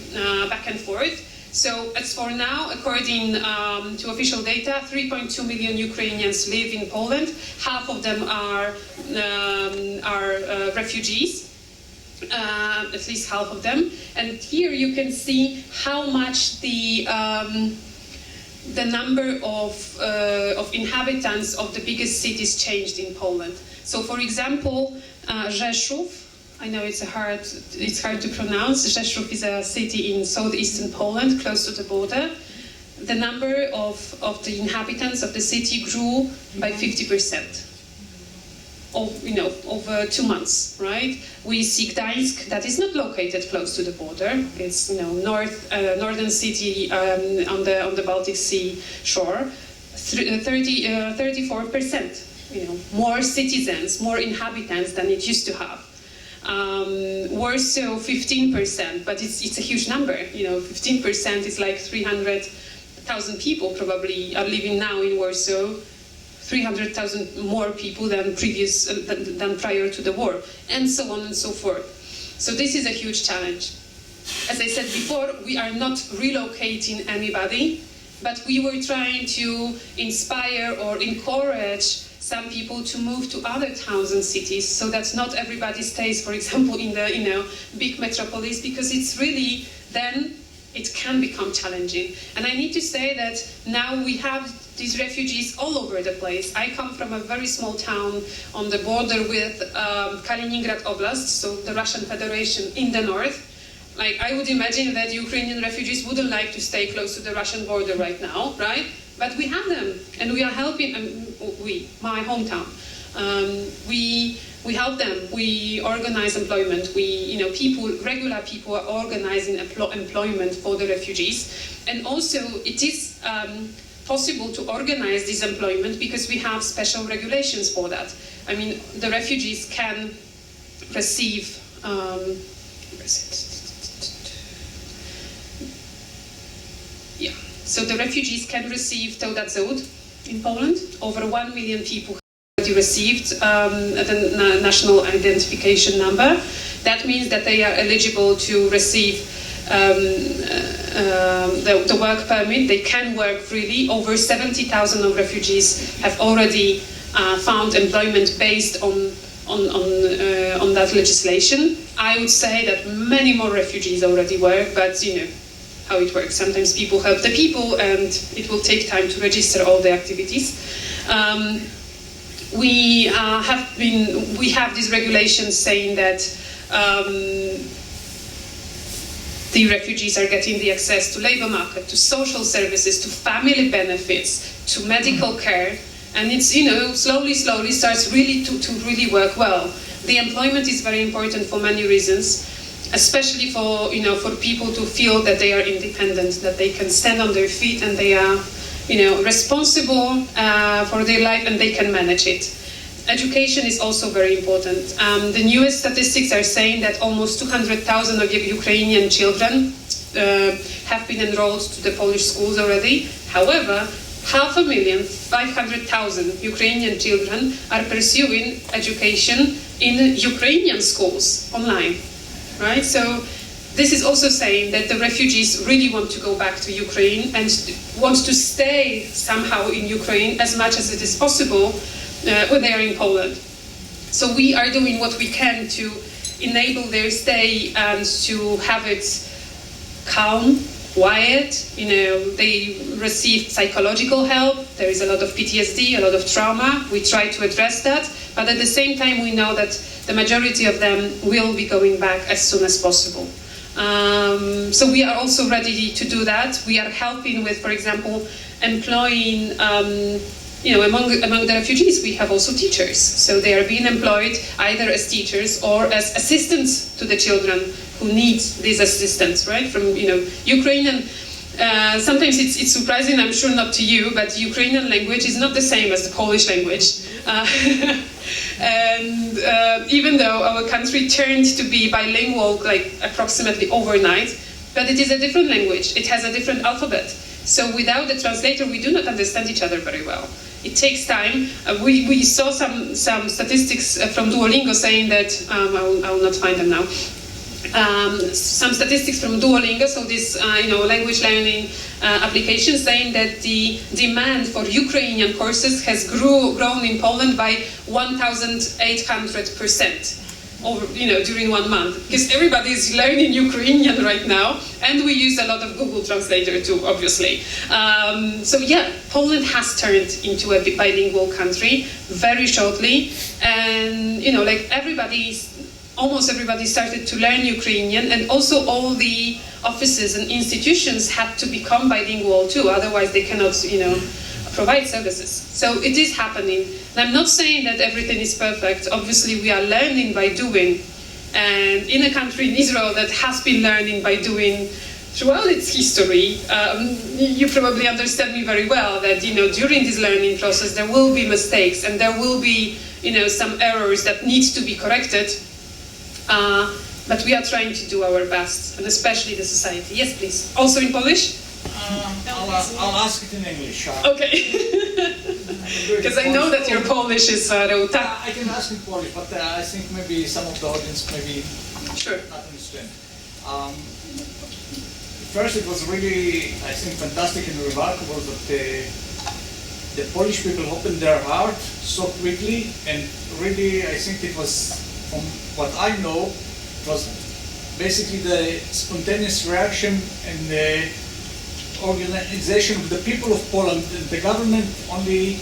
back and forth. So as for now, according to official data, 3.2 million Ukrainians live in Poland. Half of them are refugees, at least half of them. And here you can see how much the number of inhabitants of the biggest cities changed in Poland. So, for example, Rzeszów. I know it's hard to pronounce. Rzeszów is a city in southeastern Poland, close to the border. The number of the inhabitants of the city grew by 50%. Over 2 months, right? We see Gdańsk, that is not located close to the border. It's northern city on the Baltic Sea shore. 34%. More citizens, more inhabitants than it used to have. Warsaw 15%, but it's a huge number. 15% is like 300,000 people probably are living now in Warsaw. 300,000 more people than prior to the war, and so on and so forth. So this is a huge challenge. as I said before, we are not relocating anybody, but we were trying to inspire or encourage some people to move to other towns and cities, so that not everybody stays, for example, in the big metropolis, because it's really then it can become challenging. And I need to say that now we have these refugees all over the place. I come from a very small town on the border with Kaliningrad Oblast, so the Russian Federation in the north. Like, I would imagine that Ukrainian refugees wouldn't like to stay close to the Russian border right now, right? But we have them, and we are helping, my hometown. We help them, we organize employment, regular people are organizing employment for the refugees. And also it is possible to organize this employment because we have special regulations for that. I mean, the refugees can receive, so the refugees can receive Taudat Złot in Poland. Over 1 million people already received the national identification number. That means that they are eligible to receive the work permit. They can work freely. Over 70,000 of refugees have already found employment based on that legislation. I would say that many more refugees already work, but how it works. Sometimes people help the people, and it will take time to register all the activities. We have these regulations saying that the refugees are getting the access to labor market, to social services, to family benefits, to medical care, and it's slowly starts really to really work well. The employment is very important for many reasons, especially for people to feel that they are independent, that they can stand on their feet, and they are responsible for their life, and they can manage it. Education is also very important. The newest statistics are saying that almost 200,000 of Ukrainian children have been enrolled to the Polish schools already. However, 500,000 Ukrainian children are pursuing education in Ukrainian schools online. Right? So this is also saying that the refugees really want to go back to Ukraine and want to stay somehow in Ukraine as much as it is possible when they are in Poland. So we are doing what we can to enable their stay and to have it calm, quiet. They receive psychological help. There is a lot of PTSD, a lot of trauma. We try to address that, but at the same time we know that the majority of them will be going back as soon as possible. So we are also ready to do that. We are helping with, for example, employing, among the refugees, we have also teachers. So they are being employed either as teachers or as assistants to the children who need this assistance, right? From, Ukrainian, sometimes it's surprising, I'm sure not to you, but the Ukrainian language is not the same as the Polish language. And even though our country turned to be bilingual like approximately overnight, but it is a different language. It has a different alphabet. So without the translator, we do not understand each other very well. It takes time. We saw some statistics from Duolingo saying that, I will not find them now, some statistics from Duolingo, so this language learning application, saying that the demand for Ukrainian courses has grown in Poland by 1,800% over during 1 month, because everybody is learning Ukrainian right now, and we use a lot of Google Translator too, obviously. So yeah, Poland has turned into a bilingual country very shortly, and almost everybody started to learn Ukrainian, and also all the offices and institutions had to become bilingual too, otherwise they cannot, provide services. So it is happening. And I'm not saying that everything is perfect. Obviously, we are learning by doing. And in a country, in Israel, that has been learning by doing throughout its history, you probably understand me very well that, during this learning process, there will be mistakes, and there will be, some errors that need to be corrected. But we are trying to do our best, and especially the society. Yes, please. Also in Polish?
I'll ask it in English.
Okay. Because I know that your Polish is reuta.
I can ask in Polish, but I think maybe some of the audience maybe
Sure.
not understand. First, it was really, I think, fantastic and remarkable that the Polish people opened their heart so quickly, and really, I think it was, from what I know, it was basically the spontaneous reaction and the organization of the people of Poland. And the government only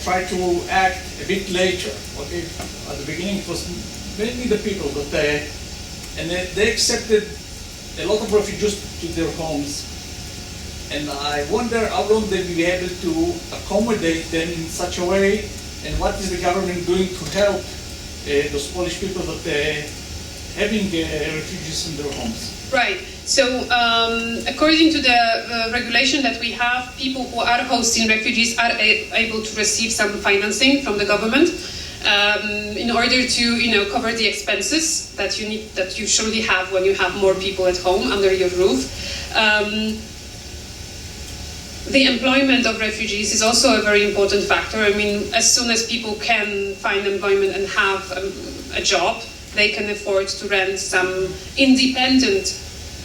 tried to act a bit later. Okay, at the beginning, it was mainly the people, but and they accepted a lot of refugees to their homes, and I wonder how long they will be able to accommodate them in such a way, and what is the government doing to help those Polish people that having refugees in their homes.
Right. So, according to the regulation that we have, people who are hosting refugees are able to receive some financing from the government in order to, cover the expenses that you surely have when you have more people at home under your roof. The employment of refugees is also a very important factor. I mean, as soon as people can find employment and have a job, they can afford to rent some independent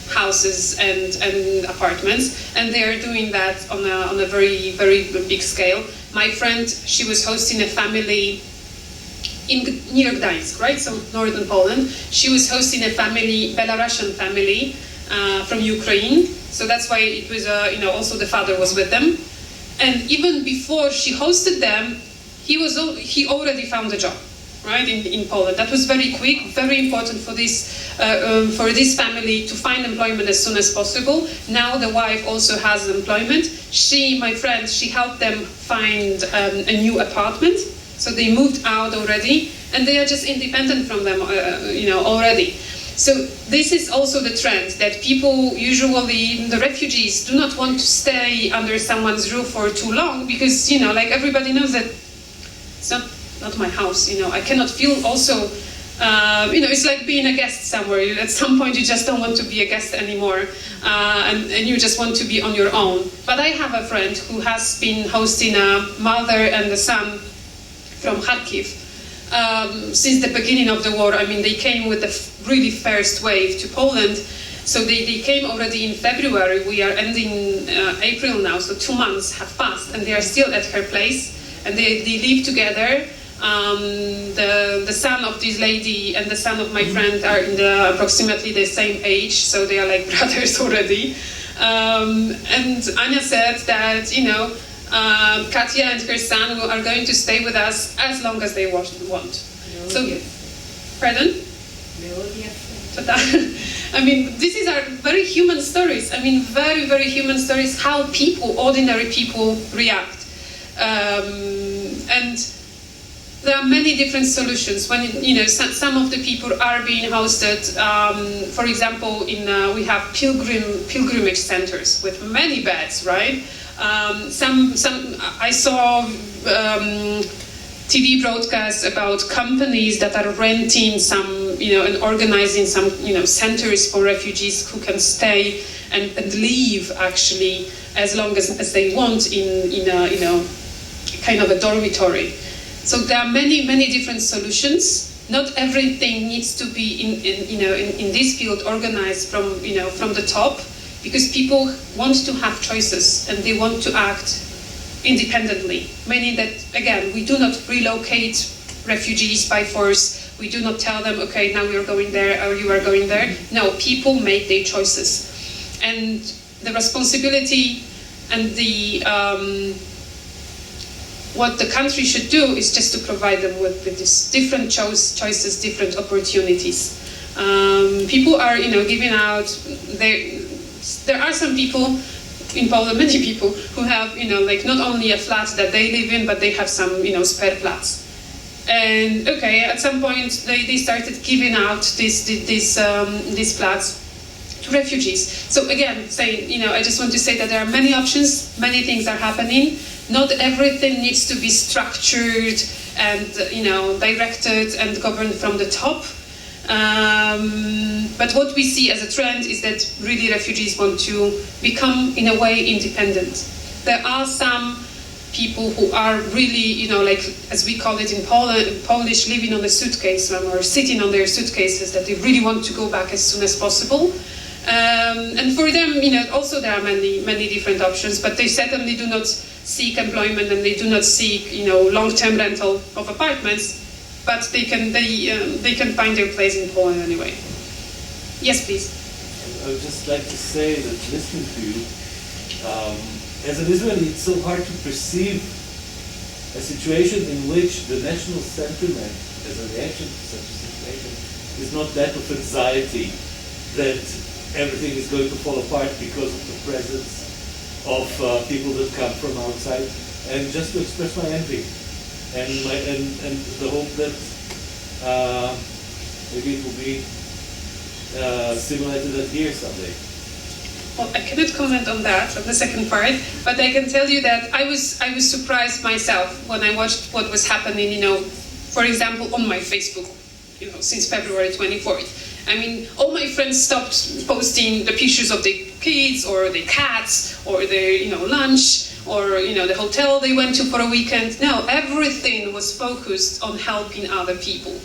houses and apartments, and they are doing that on a very, very big scale. My friend, she was hosting a family near Gdańsk, right? So northern Poland. She was hosting a family, Belarusian family from Ukraine. So that's why it was, also the father was with them. And even before she hosted them, he already found a job, right, in Poland. That was very quick, very important for this family to find employment as soon as possible. Now the wife also has employment. My friend, she helped them find a new apartment. So they moved out already, and they are just independent from them, already. So this is also the trend that people, usually the refugees, do not want to stay under someone's roof for too long because, like everybody knows that it's not my house. I cannot feel also, it's like being a guest somewhere. At some point, you just don't want to be a guest anymore, and you just want to be on your own. But I have a friend who has been hosting a mother and a son from Kharkiv since the beginning of the war. I mean, they came with the really first wave to Poland. So they came already in February. We are ending April now, so 2 months have passed, and they are still at her place, and they live together. The son of this lady and the son of my friend are in approximately the same age, so they are like brothers already. And Anya said that, Katya and her son are going to stay with us as long as they want. So, pardon? I mean, these are very human stories. I mean, very, very human stories, how ordinary people react. And there are many different solutions. When, some of the people are being hosted, for example, we have pilgrimage centers with many beds, right? I saw TV broadcasts about companies that are renting some, and organizing some, centers for refugees who can stay and leave actually as long as they want in a, kind of a dormitory. So there are many, many different solutions. Not everything needs to be in this field organized from the top, because people want to have choices and they want to act independently. Meaning that, again, we do not relocate refugees by force. We do not tell them, okay, now you're going there or you are going there. No, people make their choices. And the responsibility and what the country should do is just to provide them with these different choices, different opportunities. People are, giving out there are some people in Poland, many people who have, not only a flat that they live in, but they have some, spare flats. And okay, at some point they started giving out these flats to refugees. So again, I just want to say that there are many options, many things are happening. Not everything needs to be structured and, directed and governed from the top. But what we see as a trend is that really refugees want to become, in a way, independent. There are some people who are really, like as we call it in Polish, living on a suitcase or sitting on their suitcases, that they really want to go back as soon as possible. And for them, also there are many different options, but they certainly do not seek employment and they do not seek, long-term rental of apartments, but they can find their place in Poland anyway. Yes, please.
I would just like to say that listening to you, as an Israeli, it's so hard to perceive a situation in which the national sentiment, as a reaction to such a situation, is not that of anxiety that everything is going to fall apart because of the presence of people that come from outside, and just to express my envy and the hope that maybe it will be similar to that here someday.
Well, I cannot comment on that, on the second part, but I can tell you that I was surprised myself when I watched what was happening, for example, on my Facebook, since February 24th. I mean, all my friends stopped posting the pictures of their kids or their cats or their, lunch or, the hotel they went to for a weekend. No, everything was focused on helping other people.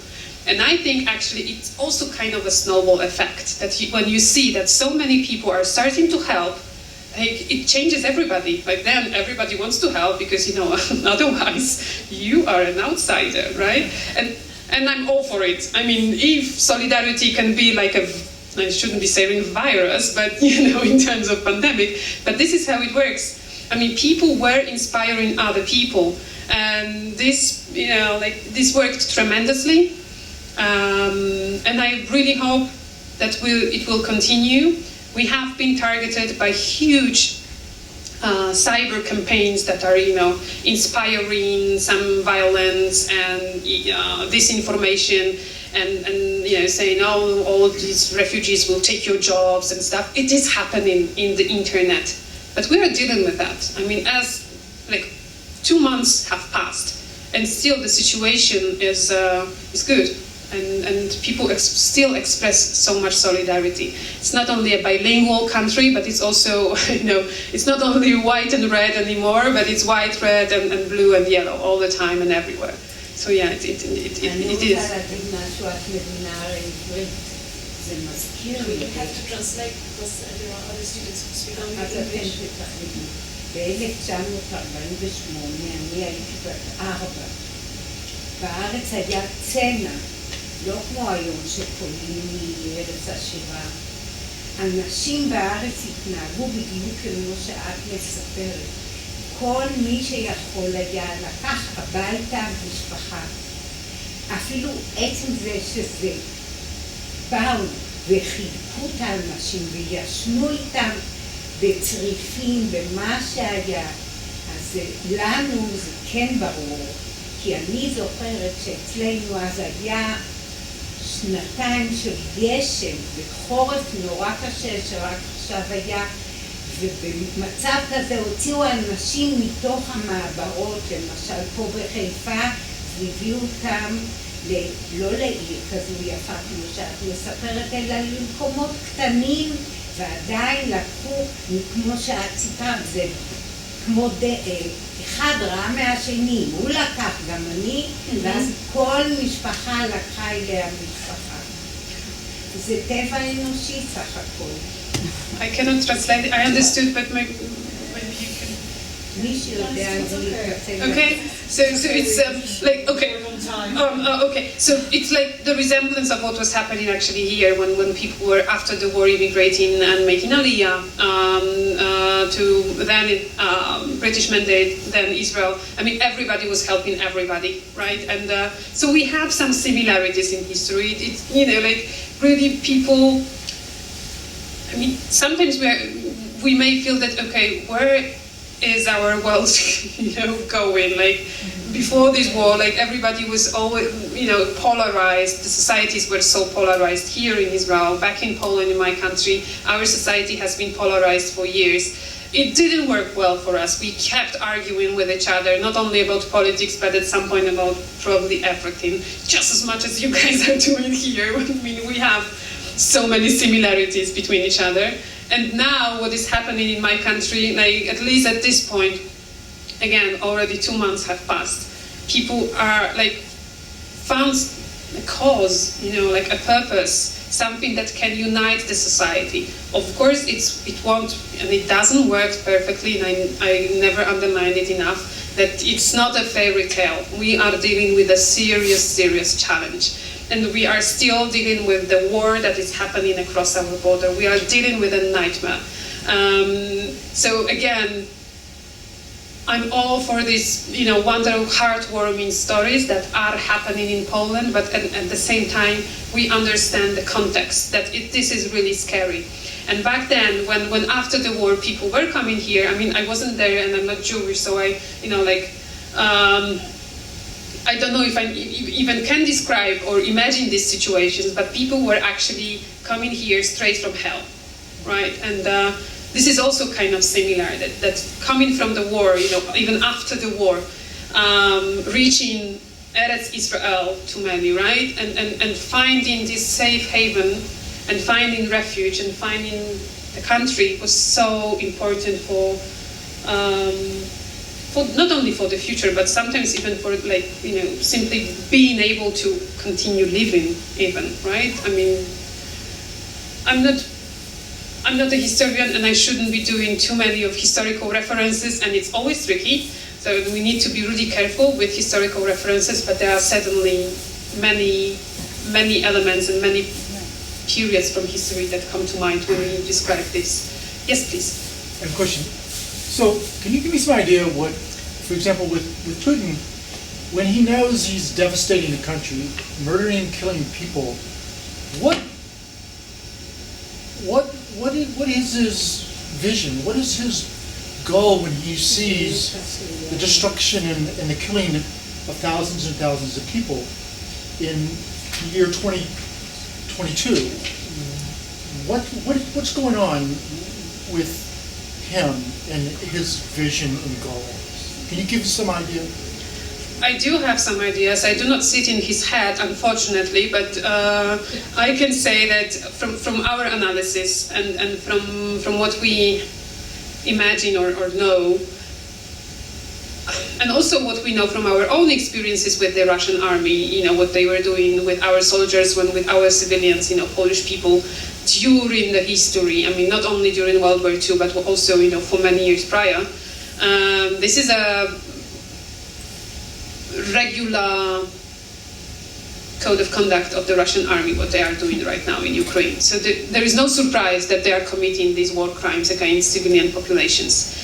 And I think actually it's also kind of a snowball effect that when you see that so many people are starting to help, it changes everybody. Like then everybody wants to help because, otherwise you are an outsider, right? And I'm all for it. I mean, if solidarity can be like I shouldn't be saying virus, but in terms of pandemic, but this is how it works. I mean, people were inspiring other people, and this, this worked tremendously. And I really hope that it will continue. We have been targeted by huge cyber campaigns that are, inspiring some violence and disinformation and saying, all these refugees will take your jobs and stuff. It is happening in the internet, but we are dealing with that. I mean, as 2 months have passed, and still the situation is good. And people still express so much solidarity. It's not only a bilingual country, but it's also, it's not only white and red anymore, but it's white, red, and blue and yellow all the time and everywhere. So yeah, it is.
אני רוצה להגיד משהו, את מבינה עברית, זה מזכיר לי.
You have to translate because there are other students who speak only English.
ב-1948 אני הייתי בת 4. בארץ היה צנע. לא כמו היום שפולין היא ארץ עשירה. אנשים בארץ התנהגו בדיוק כמו שאת מספרת. כל מי שיכול היה לקח הביתה משפחה. אפילו עצם זה שזה באו וחילקו את האנשים וישנו איתם בצריפים במה שהיה. אז לנו זה כן ברור, כי אני זוכרת שאצלנו אז היה 2 של גשם וחורף נורא קשה שרק עכשיו היה, ובמצב כזה הוציאו אנשים מתוך המעברות, למשל פה בחיפה, והביאו אותם לא לעיר כזו יפה כמו שאת מספרת, אלא למקומות קטנים, ועדיין לקחו, כמו שאת סיפרת, זה כמו אחד רע מהשני, הוא לקח גם אני, ואז כל משפחה לקחה אליה משפחה. זה טבע אנושי סך הכל.
I cannot translate it. I understood, but maybe you can. Okay, so it's okay. So it's like the resemblance of what was happening actually here when people were after the war immigrating and making Aliyah to then British mandate, then Israel. I mean, everybody was helping everybody, right? And so we have some similarities in history. It's really people. I mean, sometimes we may feel that, okay, where is our world, going? Like, before this war, everybody was always, polarized. The societies were so polarized here in Israel, back in Poland, in my country. Our society has been polarized for years. It didn't work well for us. We kept arguing with each other, not only about politics, but at some point about probably everything, just as much as you guys are doing here. I mean, we have so many similarities between each other. And now what is happening in my country, at least at this point, again, already 2 months have passed. People are like found a cause, like a purpose, something that can unite the society. Of course, it won't, and it doesn't work perfectly, and I never underline it enough, that it's not a fairy tale. We are dealing with a serious, serious challenge. And we are still dealing with the war that is happening across our border. We are dealing with a nightmare. So again, I'm all for these, wonderful, heartwarming stories that are happening in Poland, but at the same time, we understand the context, that this is really scary. And back then, when after the war, people were coming here, I wasn't there and I'm not Jewish, so I don't know if I even can describe or imagine these situations, but people were actually coming here straight from hell, right? And this is also kind of similar, that coming from the war, even after the war, reaching Eretz Israel to many, right? And finding this safe haven and finding refuge and finding a country was so important for not only for the future, but sometimes even for simply being able to continue living even, right? I'm not a historian and I shouldn't be doing too many of historical references, and it's always tricky. So we need to be really careful with historical references, but there are certainly many elements and many periods from history that come to mind when we describe this. Yes, please.
I have a question. So can you give me some idea what, for example, with Putin, when he knows he's devastating the country, murdering and killing people, what is his vision? What is his goal when he sees the destruction and the killing of thousands and thousands of people in the year 2022? What's going on with him and his vision and goal? Can you give us some idea?
I do have some ideas. I do not sit in his head, unfortunately, but I can say that from our analysis and from what we imagine or know, and also what we know from our own experiences with the Russian army, what they were doing with our soldiers, with our civilians, Polish people, during the history. Not only during World War II, but also, for many years prior. This is a regular code of conduct of the Russian army, what they are doing right now in Ukraine. So there is no surprise that they are committing these war crimes against civilian populations.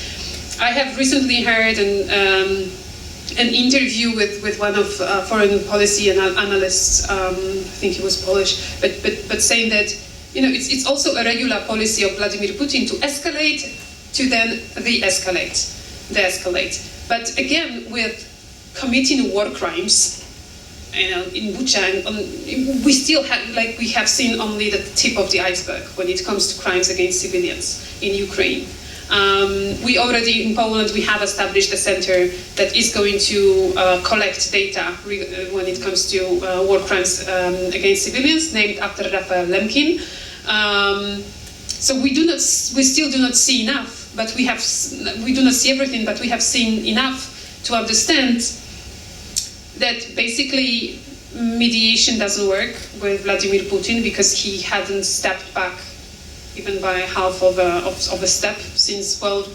I have recently heard an interview with one of foreign policy analysts, I think he was Polish, but saying that it's also a regular policy of Vladimir Putin to escalate, to then de-escalate. But again, with committing war crimes, in Bucha, we still have, we have seen only the tip of the iceberg when it comes to crimes against civilians in Ukraine. We already, in Poland, we have established a center that is going to collect data when it comes to war crimes against civilians, named after Raphael Lemkin. So we still do not see enough, but we do not see everything, but we have seen enough to understand that basically mediation doesn't work with Vladimir Putin because he hadn't stepped back even by half of a step since the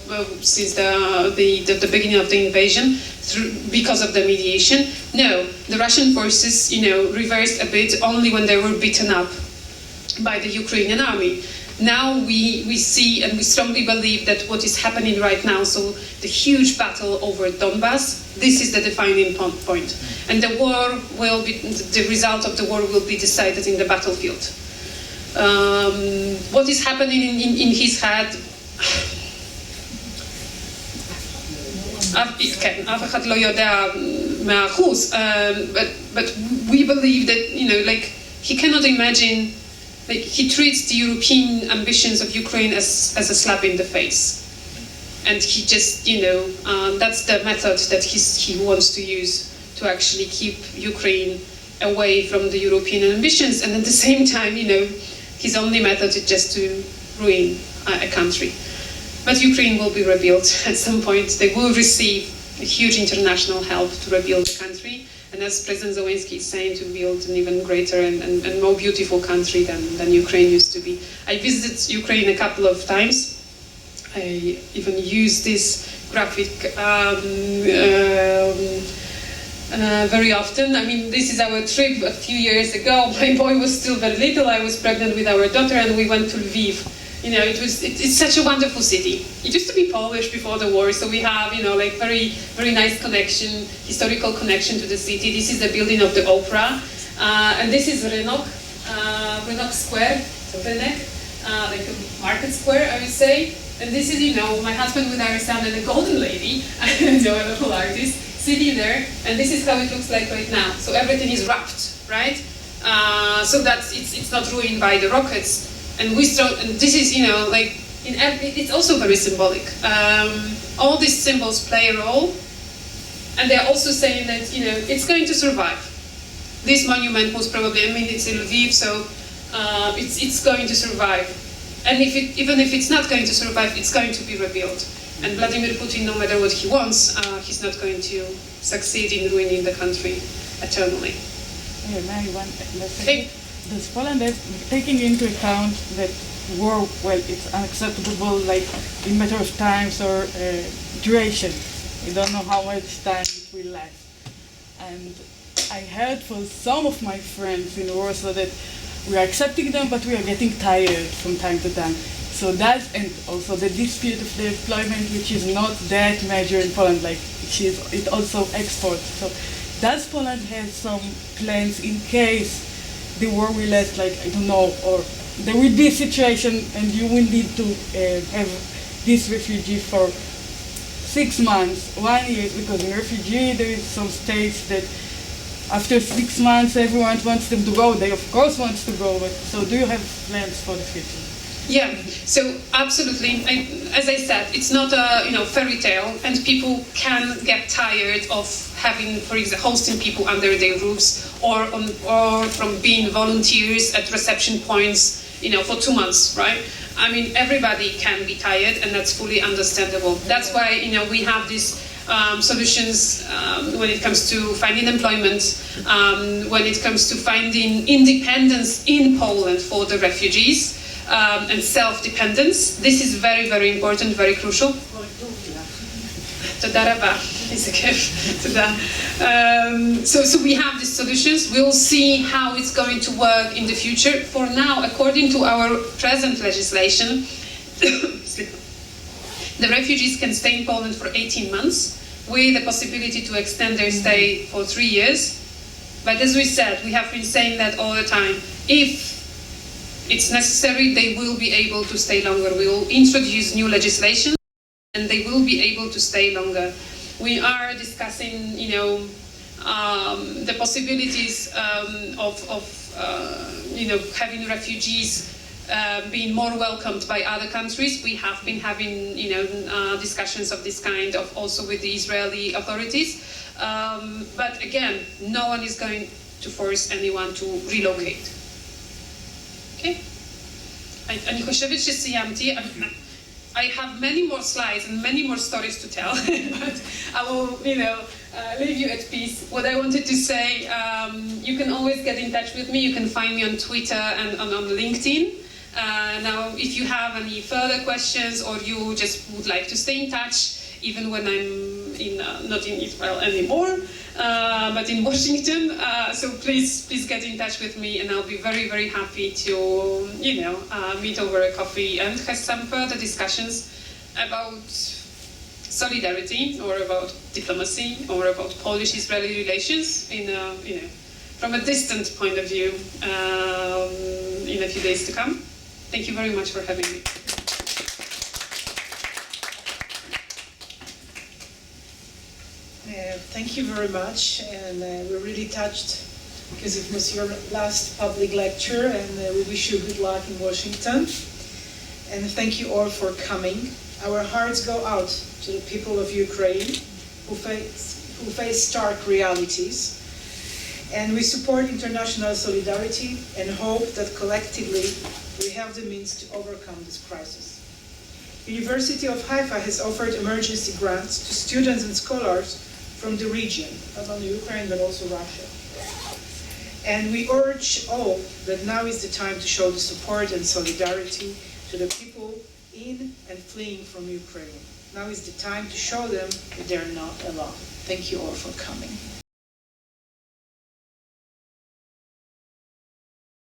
beginning of the invasion because of the mediation. No, the Russian forces, reversed a bit only when they were beaten up by the Ukrainian army. Now we see and we strongly believe that what is happening right now, so the huge battle over Donbass, this is the defining point. And the result of the war will be decided in the battlefield. What is happening in his head, but we believe that, he cannot imagine. He treats the European ambitions of Ukraine as a slap in the face. And he just, that's the method that he wants to use to actually keep Ukraine away from the European ambitions. And at the same time, his only method is just to ruin a country. But Ukraine will be rebuilt at some point. They will receive a huge international help to rebuild the country. And as President Zelensky is saying, to build an even greater and more beautiful country than Ukraine used to be. I visited Ukraine a couple of times. I even used this graphic very often. I mean, this is our trip a few years ago. My boy was still very little. I was pregnant with our daughter, and we went to Lviv. You know, it's such a wonderful city. It used to be Polish before the war, so we have, you know, like very nice connection, historical connection to the city. This is the building of the opera, and this is Rynok Square, so Rynek, like a market square, I would say. And this is, you know, my husband with our son and a golden lady, you know, a local artist, sitting there, and this is how it looks like right now. So everything is wrapped, right? So that it's not ruined by the rockets. And this is, you know, like, it's also very symbolic. All these symbols play a role, and they're also saying that, you know, it's going to survive. This monument was probably, I mean, it's in Lviv, so it's going to survive. And even if it's not going to survive, it's going to be rebuilt. And Vladimir Putin, no matter what he wants, he's not going to succeed in ruining the country eternally.
Does Poland have, taking into account that war, well, it's unacceptable, like in matter of times or duration. We don't know how much time it will last. And I heard from some of my friends in Warsaw that we are accepting them, but we are getting tired from time to time. So that, and also the dispute of the employment, which is not that major in Poland, like it also exports. So does Poland have some plans in case the war will last, like, I don't know, or there will be a situation and you will need to have this refugee for 6 months, 1 year, because in refugee there is some states that after 6 months everyone wants them to go. They of course want to go, but so do you have plans for the future?
Yeah, so absolutely. As I said, it's not a fairy tale, and people can get tired of having, for example, hosting people under their roofs, or from being volunteers at reception points, for 2 months, right? I mean, everybody can be tired, and that's fully understandable. That's why we have these solutions when it comes to finding employment, when it comes to finding independence in Poland for the refugees. And self-dependence. This is very, very important, very crucial. So we have these solutions. We'll see how it's going to work in the future. For now, according to our present legislation, the refugees can stay in Poland for 18 months with the possibility to extend their stay for 3 years. But as we said, we have been saying that all the time. If it's necessary, they will be able to stay longer. We will introduce new legislation, and they will be able to stay longer. We are discussing, the possibilities of having refugees being more welcomed by other countries. We have been having, discussions of this kind of also with the Israeli authorities. But again, no one is going to force anyone to relocate. אני חושבת שסיימתי. I have many more slides and many more stories to tell, but I will, leave you at peace. What I wanted to say, you can always get in touch with me. You can find me on Twitter and on LinkedIn. Now, if you have any further questions or you just would like to stay in touch, even when I'm not in Israel anymore, but in Washington, so please get in touch with me, and I'll be very, very happy to, meet over a coffee and have some further discussions about solidarity, or about diplomacy, or about Polish-Israeli relations from a distant point of view in a few days to come. Thank you very much for having me.
Thank you very much, and we're really touched because it was your last public lecture, and we wish you good luck in Washington. And thank you all for coming. Our hearts go out to the people of Ukraine who face stark realities, and we support international solidarity and hope that collectively we have the means to overcome this crisis. University of Haifa has offered emergency grants to students and scholars from the region, not only Ukraine but also Russia. And we urge all that now is the time to show the support and solidarity to the people in and fleeing from Ukraine. Now is the time to show them that they are not alone. Thank you all for coming.